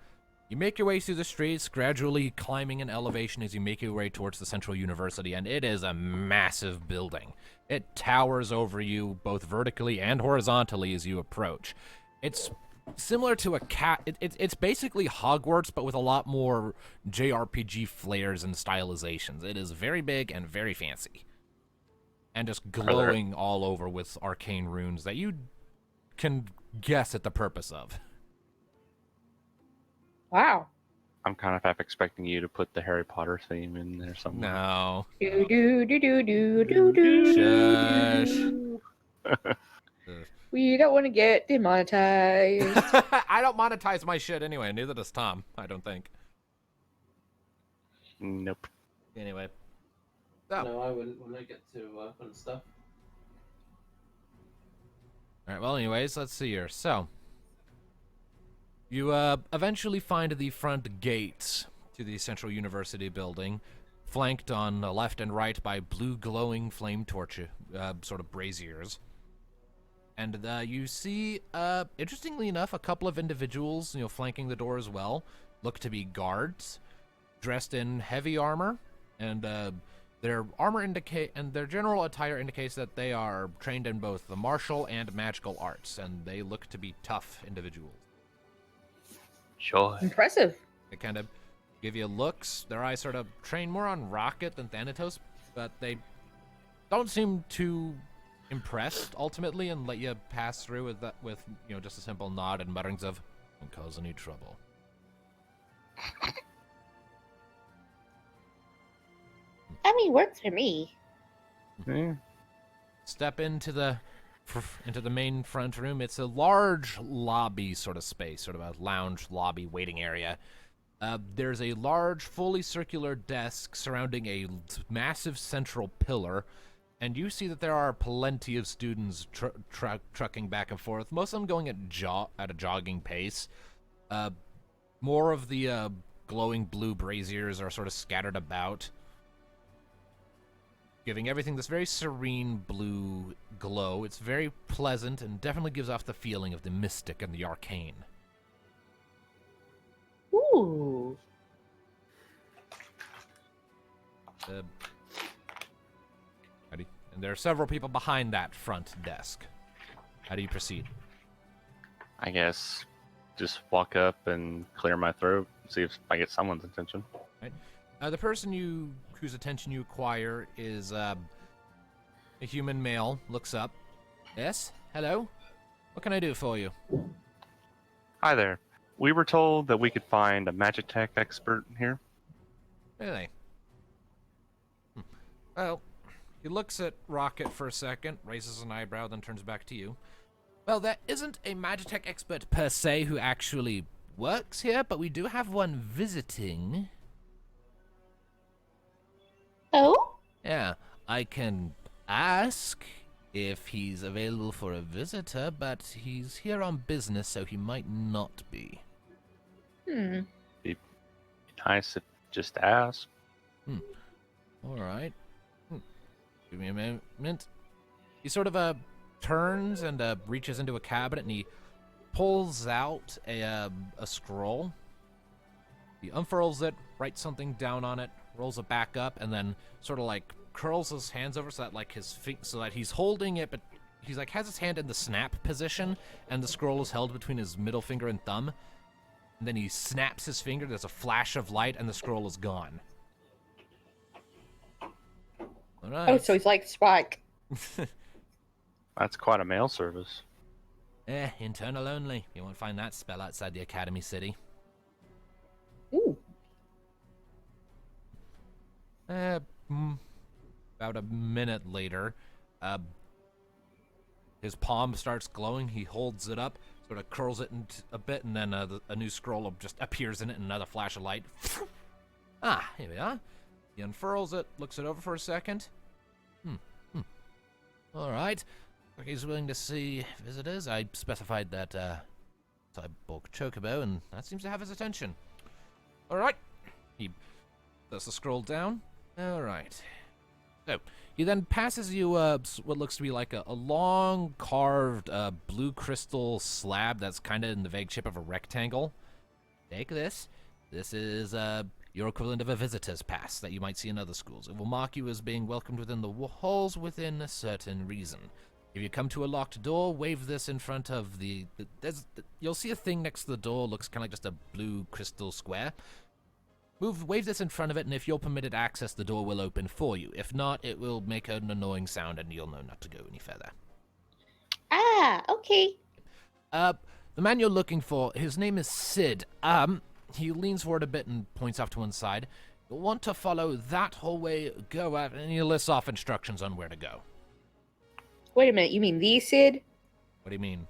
[SPEAKER 1] You make your way through the streets, gradually climbing an elevation as you make your way towards the Central University, and it is a massive building. It towers over you both vertically and horizontally as you approach. It's similar to a it's basically Hogwarts, but with a lot more JRPG flares and stylizations. It is very big and very fancy. And just glowing all over with arcane runes that you can guess at the purpose of.
[SPEAKER 5] Wow.
[SPEAKER 2] I'm kind of half expecting you to put the Harry Potter theme in there somewhere.
[SPEAKER 1] No.
[SPEAKER 5] Do do do do do do do.
[SPEAKER 1] Shush.
[SPEAKER 5] We don't want to get demonetized.
[SPEAKER 1] I don't monetize my shit anyway, neither does Tom, I don't think.
[SPEAKER 2] Nope.
[SPEAKER 1] Anyway. So,
[SPEAKER 3] No, I wouldn't when I get to fun stuff.
[SPEAKER 1] alright, well anyways, let's see here. So, you eventually find the front gates to the Central University building, flanked on the left and right by blue glowing flame torches, sort of braziers. And you see, interestingly enough, a couple of individuals, flanking the door as well, look to be guards, dressed in heavy armor, and their their general attire indicates that they are trained in both the martial and magical arts, and they look to be tough individuals.
[SPEAKER 2] Sure.
[SPEAKER 5] Impressive.
[SPEAKER 1] They kind of give you looks. Their eyes sort of train more on Rocket than Thanatos, but they don't seem too impressed ultimately, and let you pass through with just a simple nod and mutterings of "Don't cause any trouble."
[SPEAKER 5] I mean, works for me.
[SPEAKER 2] Yeah.
[SPEAKER 1] Step into the into the main front room. It's a large lobby sort of space, sort of a lounge lobby waiting area. There's a large, fully circular desk surrounding a massive central pillar, and you see that there are plenty of students trucking back and forth, most of them going at a jogging pace. More of the glowing blue braziers are sort of scattered about, giving everything this very serene blue glow. It's very pleasant and definitely gives off the feeling of the mystic and the arcane.
[SPEAKER 5] Ooh.
[SPEAKER 1] And there are several people behind that front desk. How do you proceed?
[SPEAKER 2] I guess just walk up and clear my throat, see if I get someone's attention.
[SPEAKER 1] Right. The person whose attention you acquire is a human male. Looks up. Yes? Hello? What can I do for you?
[SPEAKER 2] Hi there. We were told that we could find a magic tech expert here.
[SPEAKER 1] Really? Well, he looks at Rocket for a second, raises an eyebrow, then turns back to you. Well, there isn't a Magitech expert per se who actually works here, but we do have one visiting.
[SPEAKER 5] Oh?
[SPEAKER 1] Yeah, I can ask if he's available for a visitor, but he's here on business, so he might not be.
[SPEAKER 2] Be nice if just ask.
[SPEAKER 1] All right. Give me a moment. He sort of turns and reaches into a cabinet, and he pulls out a scroll. He unfurls it, writes something down on it, rolls it back up, and then sort of like curls his hands over so that like so that he's holding it, but he's like has his hand in the snap position, and the scroll is held between his middle finger and thumb. And then he snaps his finger. There's a flash of light, and the scroll is gone. All right.
[SPEAKER 5] Oh, so he's like Spike.
[SPEAKER 2] That's quite a mail service.
[SPEAKER 1] Internal only. You won't find that spell outside the Academy City.
[SPEAKER 5] Ooh.
[SPEAKER 1] About a minute later, his palm starts glowing. He holds it up, sort of curls it a bit, and then a new scroll just appears in it, and another flash of light. Here we are. He unfurls it, looks it over for a second. All right. He's willing to see visitors. I specified that cyborg chocobo, and that seems to have his attention. All right. He does the scroll down. All right. So he then passes you what looks to be like a long carved blue crystal slab that's kind of in the vague shape of a rectangle. Take this. This is your equivalent of a visitor's pass that you might see in other schools. It will mark you as being welcomed within the halls within a certain reason. If you come to a locked door, wave this in front of you'll see a thing next to the door, looks kind of like just a blue crystal square. Wave this in front of it, and if you're permitted access, the door will open for you. If not, it will make an annoying sound, and you'll know not to go any further.
[SPEAKER 5] Ah, okay.
[SPEAKER 1] The man you're looking for, his name is Sid. He leans forward a bit and points off to one side. You'll want to follow that hallway, go out, and he lists off instructions on where to go.
[SPEAKER 5] Wait a minute, you mean the Sid?
[SPEAKER 1] What do you mean?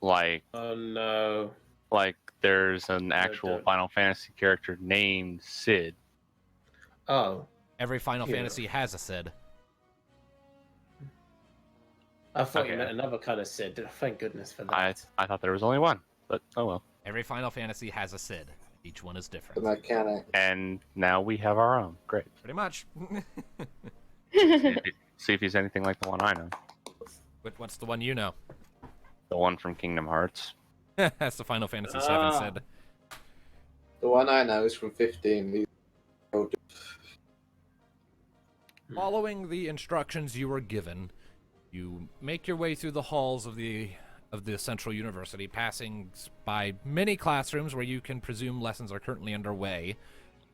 [SPEAKER 2] Like,
[SPEAKER 3] Oh no.
[SPEAKER 2] like there's an actual
[SPEAKER 3] don't.
[SPEAKER 2] Final Fantasy character named Sid.
[SPEAKER 3] Oh.
[SPEAKER 1] Every Final
[SPEAKER 3] Yeah.
[SPEAKER 1] Fantasy has a Sid.
[SPEAKER 3] I thought
[SPEAKER 2] Okay.
[SPEAKER 3] you meant another kind of Sid. Thank goodness for that.
[SPEAKER 2] I thought there was only one, but oh well.
[SPEAKER 1] Every Final Fantasy has a Sid. Each one is
[SPEAKER 6] The
[SPEAKER 1] different.
[SPEAKER 6] mechanic.
[SPEAKER 2] And now we have our own. Great.
[SPEAKER 1] Pretty much.
[SPEAKER 2] See if he's anything like the one I know.
[SPEAKER 1] What's the one you know?
[SPEAKER 2] The one from Kingdom Hearts.
[SPEAKER 1] That's the Final Fantasy VII Sid.
[SPEAKER 6] The one I know is from 15.
[SPEAKER 1] Following the instructions you were given, you make your way through the halls of the Central University, passing by many classrooms where you can presume lessons are currently underway,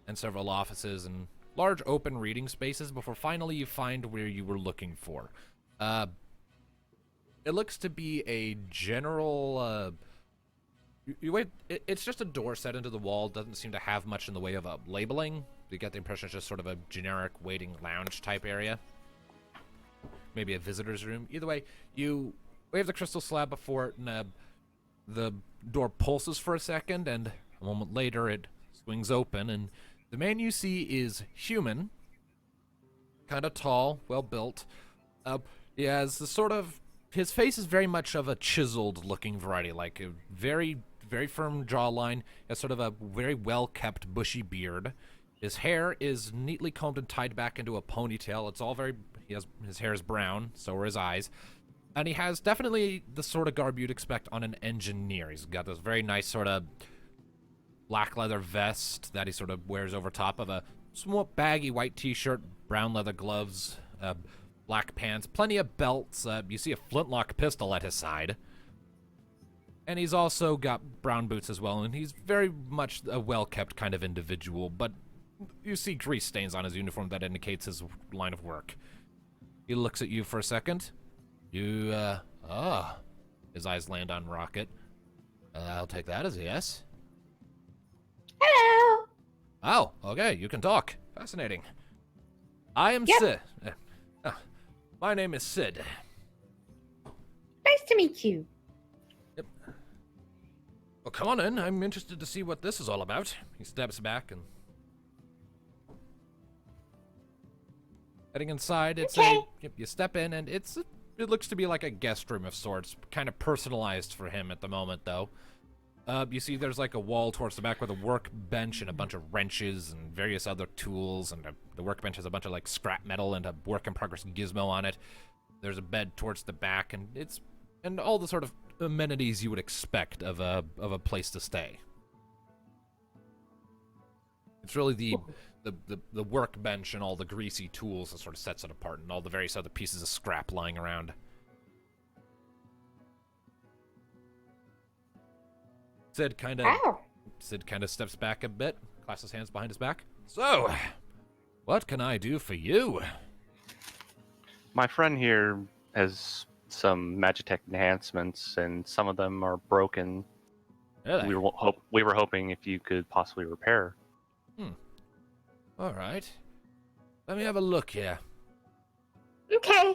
[SPEAKER 1] and several offices and large open reading spaces before finally you find where you were looking for. It looks to be a general. You wait. It's just a door set into the wall. Doesn't seem to have much in the way of labeling. You get the impression it's just sort of a generic waiting lounge type area. maybe a visitor's room. Either way, you wave the crystal slab before it, and the door pulses for a second, and a moment later it swings open, and the man you see is human, kind of tall, well built. He has the sort of, his face is very much of a chiseled looking variety, like a very, very firm jawline, has sort of a very well kept bushy beard. His hair is neatly combed and tied back into a ponytail. It's all very, his hair is brown, so are his eyes. And he has definitely the sort of garb you'd expect on an engineer. He's got this very nice sort of black leather vest that he sort of wears over top of a somewhat baggy white t-shirt, brown leather gloves, black pants, plenty of belts. You see a flintlock pistol at his side. And he's also got brown boots as well, and he's very much a well-kept kind of individual, but you see grease stains on his uniform that indicates his line of work. He looks at you for a second. His eyes land on Rocket. I'll take that as a yes.
[SPEAKER 5] Hello.
[SPEAKER 1] Oh, okay, you can talk. Fascinating. I am
[SPEAKER 5] Yep.
[SPEAKER 1] Sid. My name is Sid.
[SPEAKER 5] Nice to meet you.
[SPEAKER 1] Well, come on in. I'm interested to see what this is all about. He steps back and... Heading inside, it's
[SPEAKER 5] Okay.
[SPEAKER 1] you step in, and it looks to be like a guest room of sorts, kind of personalized for him at the moment, though. You see there's like a wall towards the back with a workbench and a bunch of wrenches and various other tools, and the workbench has a bunch of like scrap metal and a work-in-progress gizmo on it. There's a bed towards the back, and all the sort of amenities you would expect of a place to stay. It's really the workbench and all the greasy tools that sort of sets it apart, and all the various other pieces of scrap lying around. Sid kind of steps back a bit, clasps his hands behind his back. So, what can I do for you?
[SPEAKER 2] My friend here has some Magitech enhancements, and some of them are broken.
[SPEAKER 1] Really?
[SPEAKER 2] We were hoping if you could possibly repair.
[SPEAKER 1] All right. Let me have a look here.
[SPEAKER 5] Okay.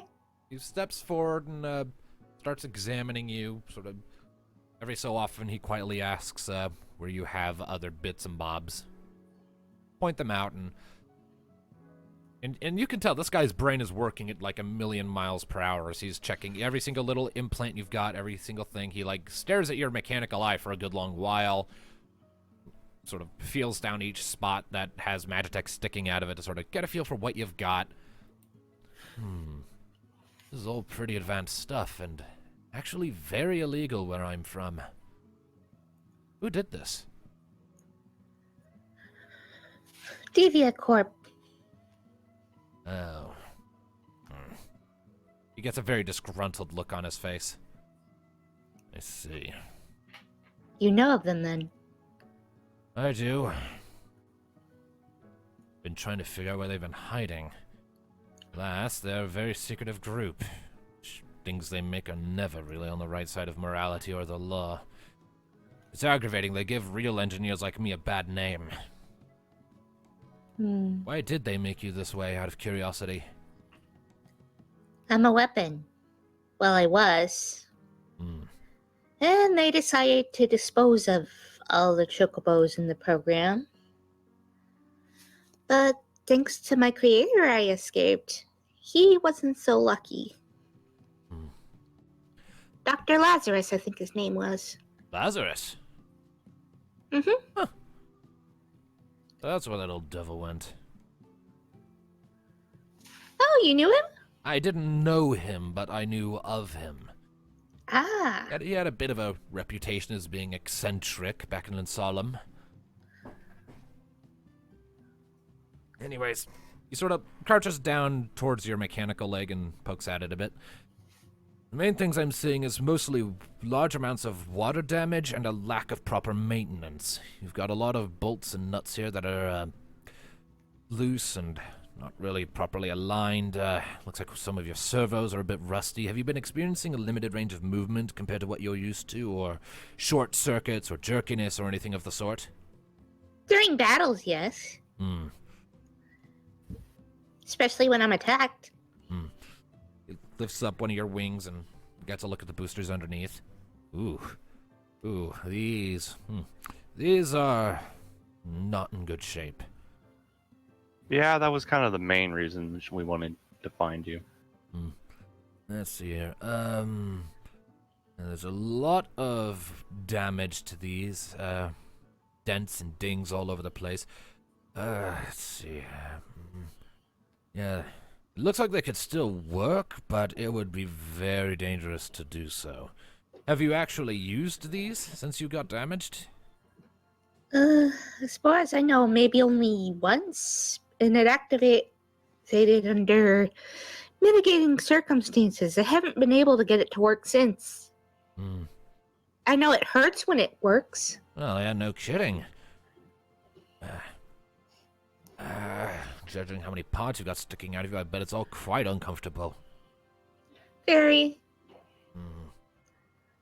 [SPEAKER 1] He steps forward and starts examining you, sort of. Every so often, he quietly asks where you have other bits and bobs. Point them out, and you can tell this guy's brain is working at like 1,000,000 miles per hour as he's checking every single little implant you've got, every single thing. He like stares at your mechanical eye for a good long while, sort of feels down each spot that has Magitech sticking out of it to sort of get a feel for what you've got. This is all pretty advanced stuff, and actually very illegal where I'm from. Who did this?
[SPEAKER 5] Devia Corp.
[SPEAKER 1] Oh. He gets a very disgruntled look on his face. I see.
[SPEAKER 5] You know of them then?
[SPEAKER 1] I do. Been trying to figure out where they've been hiding. Alas, they're a very secretive group. Things they make are never really on the right side of morality or the law. It's aggravating. They give real engineers like me a bad name. Why did they make you this way, out of curiosity?
[SPEAKER 5] I'm a weapon. Well, I was. And they decided to dispose of all the chocobos in the program. But thanks to my creator, I escaped. He wasn't so lucky. Dr. Lazarus, I think his name was.
[SPEAKER 1] Lazarus?
[SPEAKER 5] Mm-hmm.
[SPEAKER 1] Huh. That's where that old devil went.
[SPEAKER 5] Oh, you knew him?
[SPEAKER 1] I didn't know him, but I knew of him.
[SPEAKER 5] Ah.
[SPEAKER 1] He had a bit of a reputation as being eccentric back in Solemn. Anyways, he sort of crouches down towards your mechanical leg and pokes at it a bit. The main things I'm seeing is mostly large amounts of water damage and a lack of proper maintenance. You've got a lot of bolts and nuts here that are loose and not really properly aligned. Looks like some of your servos are a bit rusty. Have you been experiencing a limited range of movement compared to what you're used to, or short circuits or jerkiness or anything of the sort?
[SPEAKER 5] During battles, yes. Especially when I'm attacked.
[SPEAKER 1] lifts up one of your wings and gets a look at the boosters underneath. Ooh, these are not in good shape.
[SPEAKER 2] Yeah, that was kind of the main reason we wanted to find you.
[SPEAKER 1] Let's see here. There's a lot of damage to these. Dents and dings all over the place. Let's see. Yeah, it looks like they could still work, but it would be very dangerous to do so. Have you actually used these since you got damaged?
[SPEAKER 5] As far as I know, maybe only once, and it activated under mitigating circumstances. I haven't been able to get it to work since. I know it hurts when it works.
[SPEAKER 1] Well, yeah, no kidding. Judging how many parts you got sticking out of you, I bet it's all quite uncomfortable.
[SPEAKER 5] Very.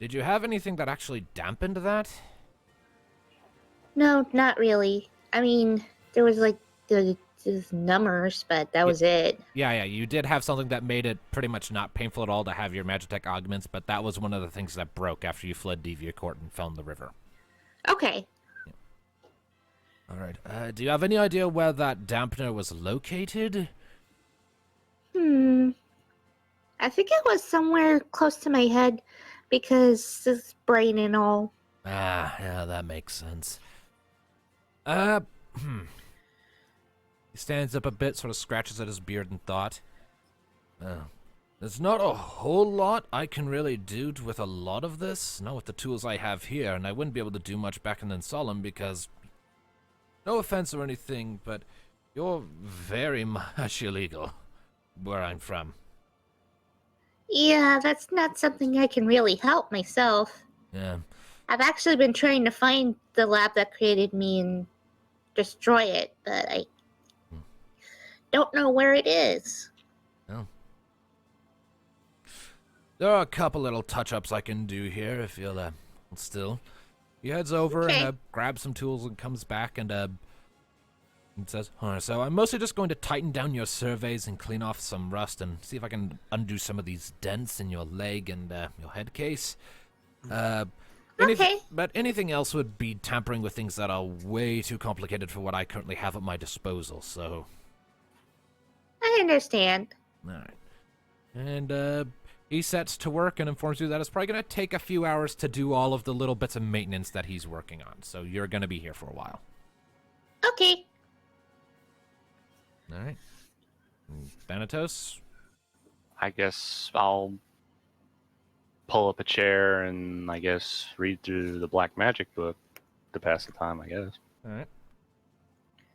[SPEAKER 1] Did you have anything that actually dampened that?
[SPEAKER 5] No, not really. I mean, there was like the numbers, but that was it.
[SPEAKER 1] Yeah, you did have something that made it pretty much not painful at all to have your Magitech augments, but that was one of the things that broke after you fled Devia Court and fell in the river.
[SPEAKER 5] Okay.
[SPEAKER 1] All right. Do you have any idea where that dampener was located?
[SPEAKER 5] I think it was somewhere close to my head because this brain and all.
[SPEAKER 1] Yeah, that makes sense. He stands up a bit, sort of scratches at his beard in thought. There's not a whole lot I can really do with a lot of this, not with the tools I have here, and I wouldn't be able to do much back in Solemn because, no offense or anything, but you're very much illegal where I'm from.
[SPEAKER 5] Yeah, that's not something I can really help myself.
[SPEAKER 1] Yeah.
[SPEAKER 5] I've actually been trying to find the lab that created me and destroy it, but I don't know where it is.
[SPEAKER 1] Well, there are a couple little touch-ups I can do here if you'll still. He heads over and grabs some tools and comes back and says, so I'm mostly just going to tighten down your surveys and clean off some rust and see if I can undo some of these dents in your leg and your head case. But anything else would be tampering with things that are way too complicated for what I currently have at my disposal, so...
[SPEAKER 5] I understand.
[SPEAKER 1] Alright. And, he sets to work and informs you that it's probably going to take a few hours to do all of the little bits of maintenance that he's working on, so you're going to be here for a while.
[SPEAKER 5] Okay.
[SPEAKER 1] Alright. Thanatos?
[SPEAKER 2] I guess I'll pull up a chair and I guess read through the Black Magic book to pass the time, I guess.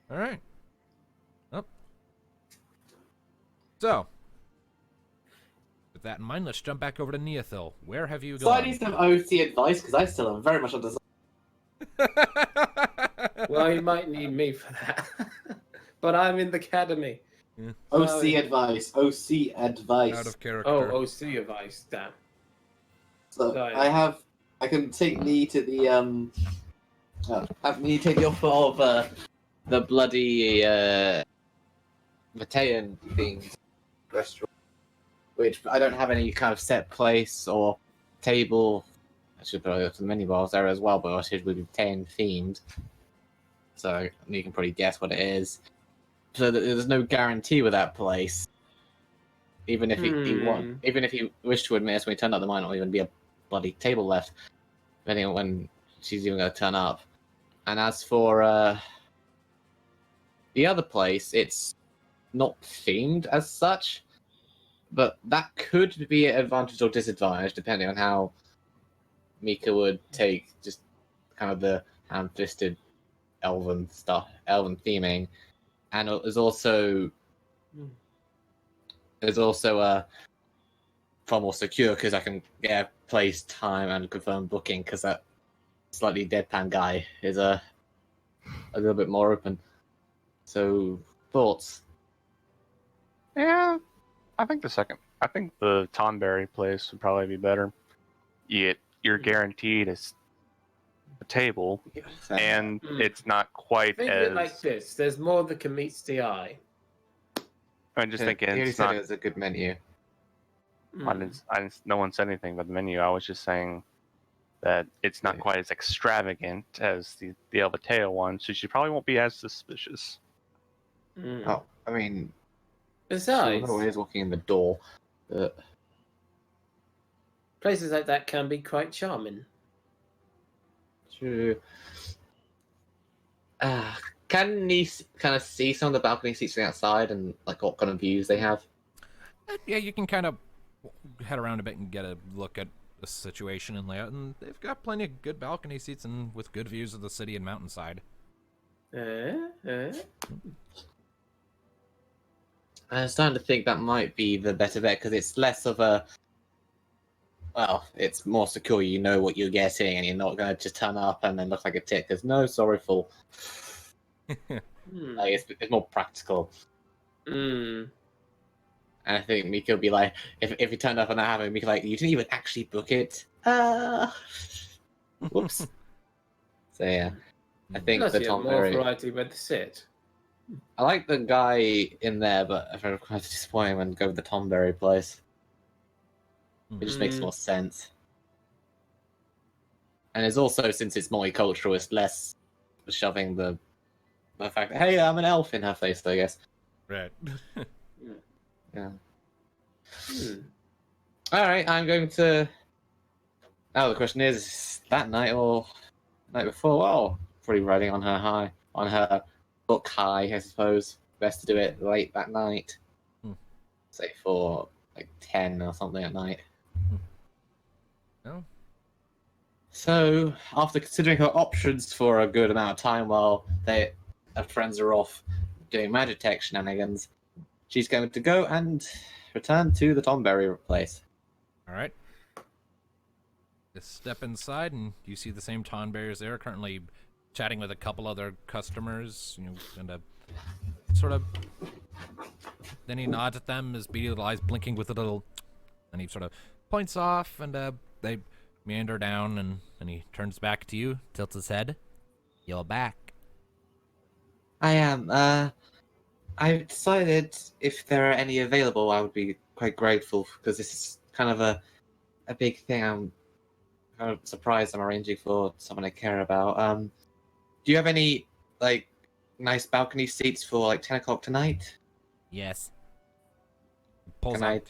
[SPEAKER 1] Alright. Oh. So, with that in mind, let's jump back over to Neothil. Where have you
[SPEAKER 4] So I
[SPEAKER 1] gone?
[SPEAKER 4] need some OC advice because I still am very much on design.
[SPEAKER 3] Well, you might need me for that. But I'm in the academy.
[SPEAKER 1] Yeah.
[SPEAKER 4] OC advice. OC advice.
[SPEAKER 1] Out of character.
[SPEAKER 3] Oh, OC advice, damn.
[SPEAKER 4] So
[SPEAKER 3] Sorry.
[SPEAKER 4] I can take me to the have me take the offer of the bloody Matean themed restaurant, which I don't have any kind of set place or table. I should probably go to the menu bars there as well, but I should be Matean themed. So you can probably guess what it is. So there's no guarantee with that place. Even if even if he wished to admit us when he turned up, there might not even be a bloody table left, depending on when she's even going to turn up. And as for the other place, it's not themed as such, but that could be an advantage or disadvantage depending on how Mika would take just kind of the ham-fisted elven stuff, elven theming, and there's also far more secure because I can get a place, time, and confirm booking because that slightly deadpan guy is a little bit more open. So, thoughts?
[SPEAKER 2] Yeah, I think the Tonberry place would probably be better. You're guaranteed a table, and it's not quite
[SPEAKER 3] Think of
[SPEAKER 2] as...
[SPEAKER 3] it like this. There's more that can meet the eye.
[SPEAKER 2] I'm just thinking
[SPEAKER 4] He
[SPEAKER 2] it's
[SPEAKER 4] said
[SPEAKER 2] not...
[SPEAKER 4] it was a good menu.
[SPEAKER 2] No one said anything about the menu. I was just saying that it's not quite as extravagant as the Elvateo one, so she probably won't be as suspicious.
[SPEAKER 6] Oh, I mean, she
[SPEAKER 3] Besides,
[SPEAKER 6] was always walking in the door. But
[SPEAKER 3] places like that can be quite charming.
[SPEAKER 6] true.
[SPEAKER 4] Can you kind of see some of the balcony seats from the outside and like what kind of views they have?
[SPEAKER 1] Yeah, you can kind of head around a bit and get a look at the situation and layout, and they've got plenty of good balcony seats and with good views of the city and mountainside.
[SPEAKER 4] I'm starting to think that might be the better bet because it's less of a. Well, it's more secure. You know what you're getting, and you're not going to just turn up and then look like a tit. Because no, sorry, fool. Like, it's more practical. And I think Mika will be like, if he turned up and that happened, Mika like, you didn't even actually book it. Whoops. So yeah, I think
[SPEAKER 3] Plus,
[SPEAKER 4] the
[SPEAKER 3] you have
[SPEAKER 4] Tom
[SPEAKER 3] more
[SPEAKER 4] Berry.
[SPEAKER 3] variety where to sit.
[SPEAKER 4] I like the guy in there, but if I'm quite disappointed and go with the Tom Berry place. It just makes more sense. And it's also, since it's multicultural, it's less shoving the fact that, hey, I'm an elf in her face, I guess.
[SPEAKER 1] Right.
[SPEAKER 4] Yeah. Alright, I'm going to. Now the question is that night or night before? Well, probably riding on her book high, I suppose. Best to do it late that night. Say for like 10 or something at night.
[SPEAKER 1] No.
[SPEAKER 4] So, after considering her options for a good amount of time while her friends are off doing magic tech shenanigans, she's going to go and return to the Tomberry place.
[SPEAKER 1] All right. Just step inside, and you see the same Tonberries there, currently chatting with a couple other customers. And sort of. Then he nods at them, his beady little eyes blinking with a little. And he sort of points off, and they meander down, and he turns back to you, tilts his head. You're back.
[SPEAKER 4] I am. I've decided if there are any available, I would be quite grateful because this is kind of a big thing. I'm kind of surprised I'm arranging for someone I care about. Do you have any like nice balcony seats for like 10 o'clock tonight?
[SPEAKER 1] Yes.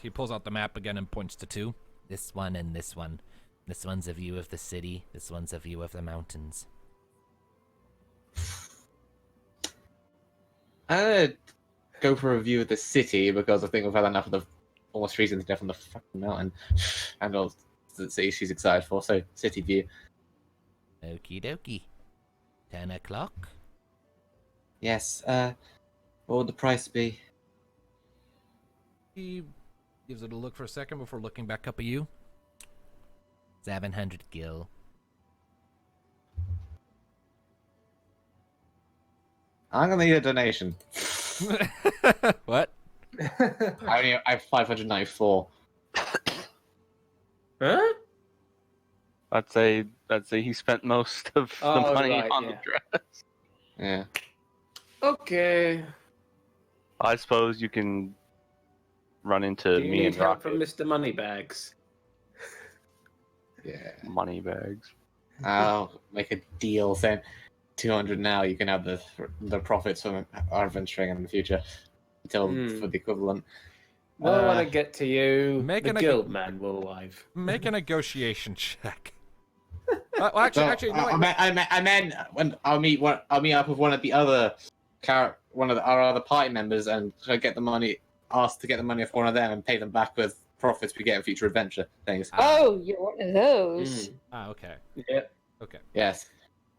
[SPEAKER 1] He pulls out the map again and points to two. This one and this one. This one's a view of the city. This one's a view of the mountains.
[SPEAKER 4] I'm gonna go for a view of the city because I think we've had enough of the almost freezing to death on the fucking mountain and all the city she's excited for. So city view.
[SPEAKER 1] Okie dokie. 10 o'clock?
[SPEAKER 4] Yes. What would the price be?
[SPEAKER 1] He gives it a look for a second before looking back up at you. 700 gil.
[SPEAKER 4] I'm gonna need a donation.
[SPEAKER 1] What?
[SPEAKER 4] I have 594.
[SPEAKER 3] Huh?
[SPEAKER 2] I'd say he spent most of the
[SPEAKER 3] Oh,
[SPEAKER 2] money
[SPEAKER 3] right,
[SPEAKER 2] on
[SPEAKER 3] yeah.
[SPEAKER 2] the dress.
[SPEAKER 4] Yeah.
[SPEAKER 3] Okay.
[SPEAKER 2] I suppose you can run into
[SPEAKER 3] Do you
[SPEAKER 2] me
[SPEAKER 3] need
[SPEAKER 2] and
[SPEAKER 3] help from
[SPEAKER 2] Rocket.
[SPEAKER 3] Mr. Moneybags?
[SPEAKER 4] Yeah.
[SPEAKER 2] Money bags.
[SPEAKER 4] I'll make a deal saying 200 now. You can have the profits from our venturing in the future until for the equivalent.
[SPEAKER 3] Well, when I get to you,
[SPEAKER 1] Make
[SPEAKER 3] the
[SPEAKER 1] an-
[SPEAKER 3] guild man will arrive.
[SPEAKER 1] Make a negotiation check. Well, actually, no.
[SPEAKER 4] I meant when I'll meet up with one of the other our other party members and get the money. Ask to get the money off one of them and pay them back with profits we get in future adventure things.
[SPEAKER 5] Oh, you're one of those.
[SPEAKER 1] Okay.
[SPEAKER 3] Yep.
[SPEAKER 1] Okay.
[SPEAKER 4] Yes.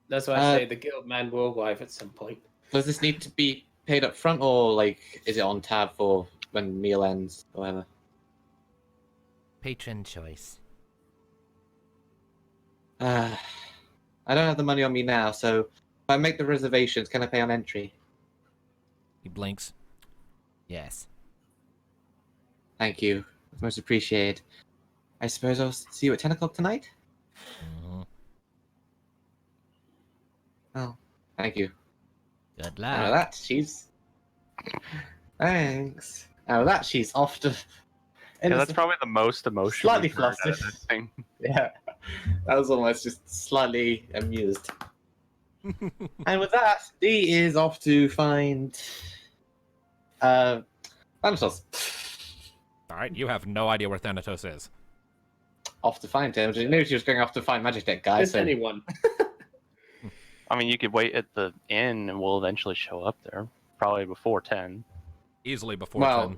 [SPEAKER 3] That's why I say the guild man will arrive at some point.
[SPEAKER 4] Does this need to be paid up front or like is it on tab for when meal ends or whatever?
[SPEAKER 1] Patron choice.
[SPEAKER 4] I don't have the money on me now, so if I make the reservations, can I pay on entry?
[SPEAKER 1] He blinks. Yes.
[SPEAKER 4] Thank you. It's most appreciated. I suppose I'll see you at 10 o'clock tonight?
[SPEAKER 1] Mm-hmm.
[SPEAKER 4] Oh, thank you.
[SPEAKER 1] Good
[SPEAKER 4] Now
[SPEAKER 1] luck.
[SPEAKER 4] that she's... Thanks. Now that she's off to
[SPEAKER 2] Yeah, that's probably the most emotion.
[SPEAKER 4] Slightly
[SPEAKER 2] we've heard out of
[SPEAKER 4] flustered.
[SPEAKER 2] this thing.
[SPEAKER 4] Yeah, I was almost just slightly amused. And with that, Dee is off to find Thanatos.
[SPEAKER 1] All right, you have no idea where Thanatos is.
[SPEAKER 4] Off to find him. She knew she was going off to find Magic Deck guy.
[SPEAKER 3] Is
[SPEAKER 4] So
[SPEAKER 3] anyone?
[SPEAKER 2] I mean, you could wait at the inn and we'll eventually show up there. Probably before 10.
[SPEAKER 1] Easily before
[SPEAKER 4] Well,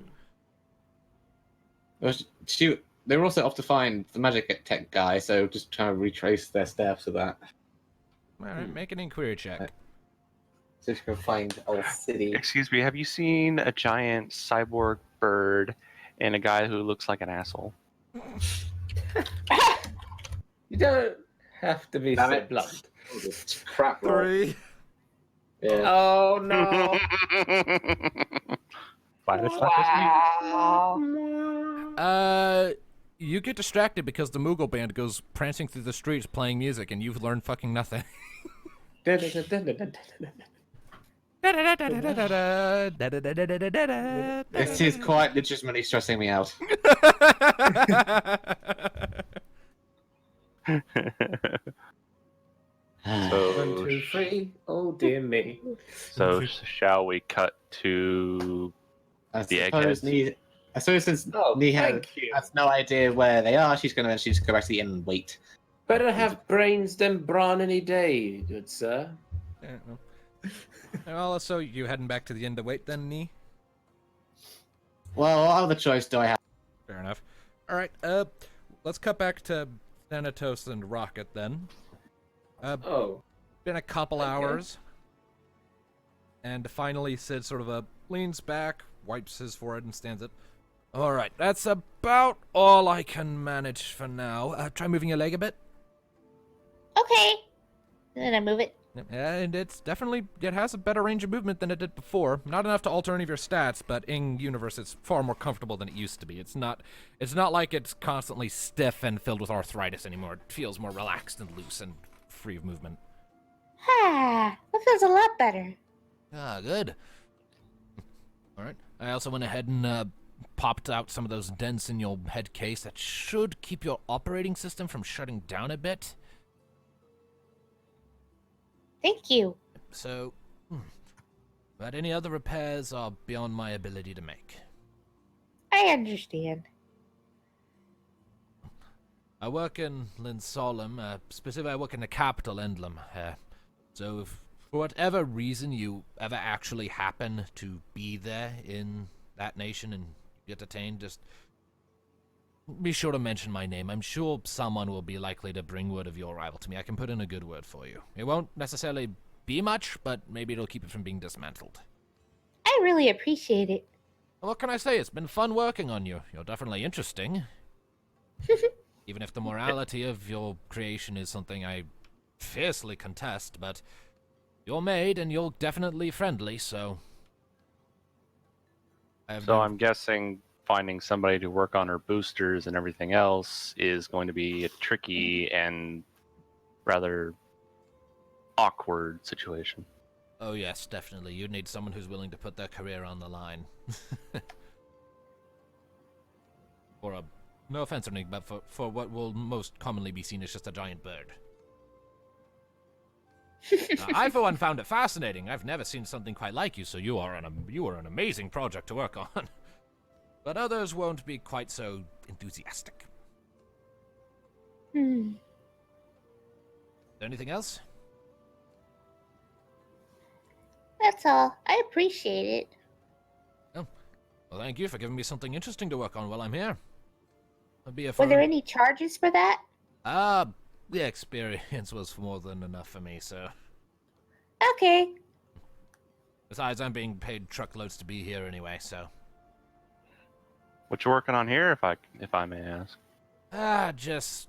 [SPEAKER 1] 10.
[SPEAKER 4] they were also off to find the Magic Tech guy, so just trying to retrace their steps to that.
[SPEAKER 1] All right, make an inquiry check.
[SPEAKER 7] So she can find our city.
[SPEAKER 2] Excuse me, have you seen a giant cyborg bird and a guy who looks like an asshole?
[SPEAKER 3] You don't have to be
[SPEAKER 7] Damn
[SPEAKER 3] so
[SPEAKER 7] it.
[SPEAKER 3] blunt.
[SPEAKER 7] It's crap roll.
[SPEAKER 1] 3.
[SPEAKER 7] Yeah.
[SPEAKER 3] Oh no!
[SPEAKER 2] Fine, it's not just me.
[SPEAKER 1] You get distracted because the Moogle band goes prancing through the streets playing music, and you've learned fucking nothing.
[SPEAKER 4] This is quite legitimately stressing me out.
[SPEAKER 2] So,
[SPEAKER 3] 1, 2, 3. Oh dear me.
[SPEAKER 2] so shall we cut to
[SPEAKER 4] I
[SPEAKER 2] The
[SPEAKER 4] suppose
[SPEAKER 2] eggheads.
[SPEAKER 4] since
[SPEAKER 3] Oh,
[SPEAKER 4] Nee
[SPEAKER 3] thank you.
[SPEAKER 4] has no idea where they are, she's going to just go back to the inn and wait.
[SPEAKER 3] Better have brains than brawn any day, good sir.
[SPEAKER 1] Yeah, well, so you heading back to the inn to wait then, Nee?
[SPEAKER 4] Well, what other choice do I have?
[SPEAKER 1] Fair enough. All right, let's cut back to Thanatos and Rocket then.
[SPEAKER 3] Oh.
[SPEAKER 1] Been a couple
[SPEAKER 3] Okay.
[SPEAKER 1] hours, and finally Sid sort of leans back, wipes his forehead, and stands up. All right, that's about all I can manage for now. Try moving your leg a bit.
[SPEAKER 5] Okay. And then I move it.
[SPEAKER 1] And it has a better range of movement than it did before. Not enough to alter any of your stats, but in universe it's far more comfortable than it used to be. It's not like it's constantly stiff and filled with arthritis anymore. It feels more relaxed and loose and free of movement.
[SPEAKER 5] Ah, that feels a lot better.
[SPEAKER 1] Ah, good. All right. I also went ahead and popped out some of those dents in your head case that should keep your operating system from shutting down a bit.
[SPEAKER 5] Thank you.
[SPEAKER 1] So, but any other repairs are beyond my ability to make.
[SPEAKER 5] I understand.
[SPEAKER 1] I work in Linsolum, specifically I work in the capital, Endlem. So if for whatever reason you ever actually happen to be there in that nation and get detained, just be sure to mention my name. I'm sure someone will be likely to bring word of your arrival to me. I can put in a good word for you. It won't necessarily be much, but maybe it'll keep it from being dismantled.
[SPEAKER 5] I really appreciate it.
[SPEAKER 1] What can I say? It's been fun working on you. You're definitely interesting. Even if the morality of your creation is something I fiercely contest, but you're made and you're definitely friendly, so...
[SPEAKER 2] I'm guessing finding somebody to work on her boosters and everything else is going to be a tricky and rather awkward situation.
[SPEAKER 1] Oh yes, definitely. You'd need someone who's willing to put their career on the line. No offense or anything, but for what will most commonly be seen as just a giant bird. I, for one, found it fascinating. I've never seen something quite like you, so you are an amazing project to work on. But others won't be quite so enthusiastic.
[SPEAKER 5] Hmm.
[SPEAKER 1] Is there anything else?
[SPEAKER 5] That's all. I appreciate it.
[SPEAKER 1] Oh, well, thank you for giving me something interesting to work on while I'm here. It'll be a
[SPEAKER 5] Were there
[SPEAKER 1] fun-
[SPEAKER 5] any charges for that?
[SPEAKER 1] The experience was more than enough for me, so...
[SPEAKER 5] Okay.
[SPEAKER 1] Besides, I'm being paid truckloads to be here anyway, so...
[SPEAKER 2] What you working on here, if I may ask?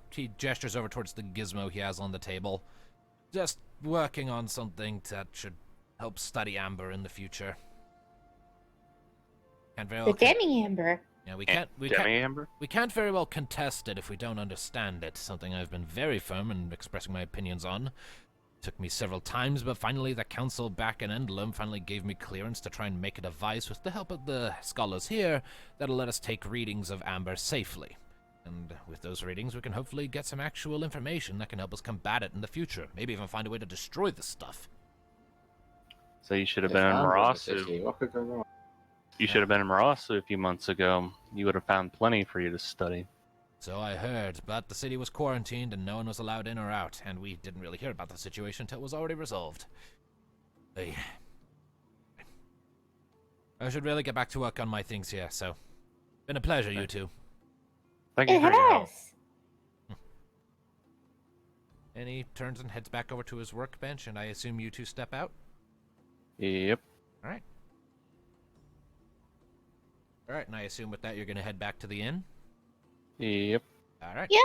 [SPEAKER 1] He gestures over towards the gizmo he has on the table. Just working on something that should help study Amber in the future. Can't very well
[SPEAKER 5] The Demi-Amber.
[SPEAKER 1] yeah, we
[SPEAKER 2] Demi-Amber?
[SPEAKER 1] can't very well contest it if we don't understand it, something I've been very firm in expressing my opinions on. Took me several times, but finally the council back in Endlum finally gave me clearance to try and make a device with the help of the scholars here that'll let us take readings of amber safely. And with those readings, we can hopefully get some actual information that can help us combat it in the future. Maybe even find a way to destroy the stuff.
[SPEAKER 2] So you should have
[SPEAKER 7] If
[SPEAKER 2] been in
[SPEAKER 7] Amber in the
[SPEAKER 2] Marasu.
[SPEAKER 7] city, what could go wrong?
[SPEAKER 2] You should have been in Marasu a few months ago. You would have found plenty for you to study.
[SPEAKER 1] So I heard, but the city was quarantined and no one was allowed in or out, and we didn't really hear about the situation until it was already resolved. I should really get back to work on my things here, so... Been a pleasure, you two.
[SPEAKER 2] Thank you
[SPEAKER 5] It
[SPEAKER 2] for your help.
[SPEAKER 5] has.
[SPEAKER 1] And he turns and heads back over to his workbench, and I assume you two step out?
[SPEAKER 2] Yep.
[SPEAKER 1] Alright. Alright, and I assume with that you're gonna head back to the inn?
[SPEAKER 2] Yep.
[SPEAKER 1] Alright.
[SPEAKER 5] Yep.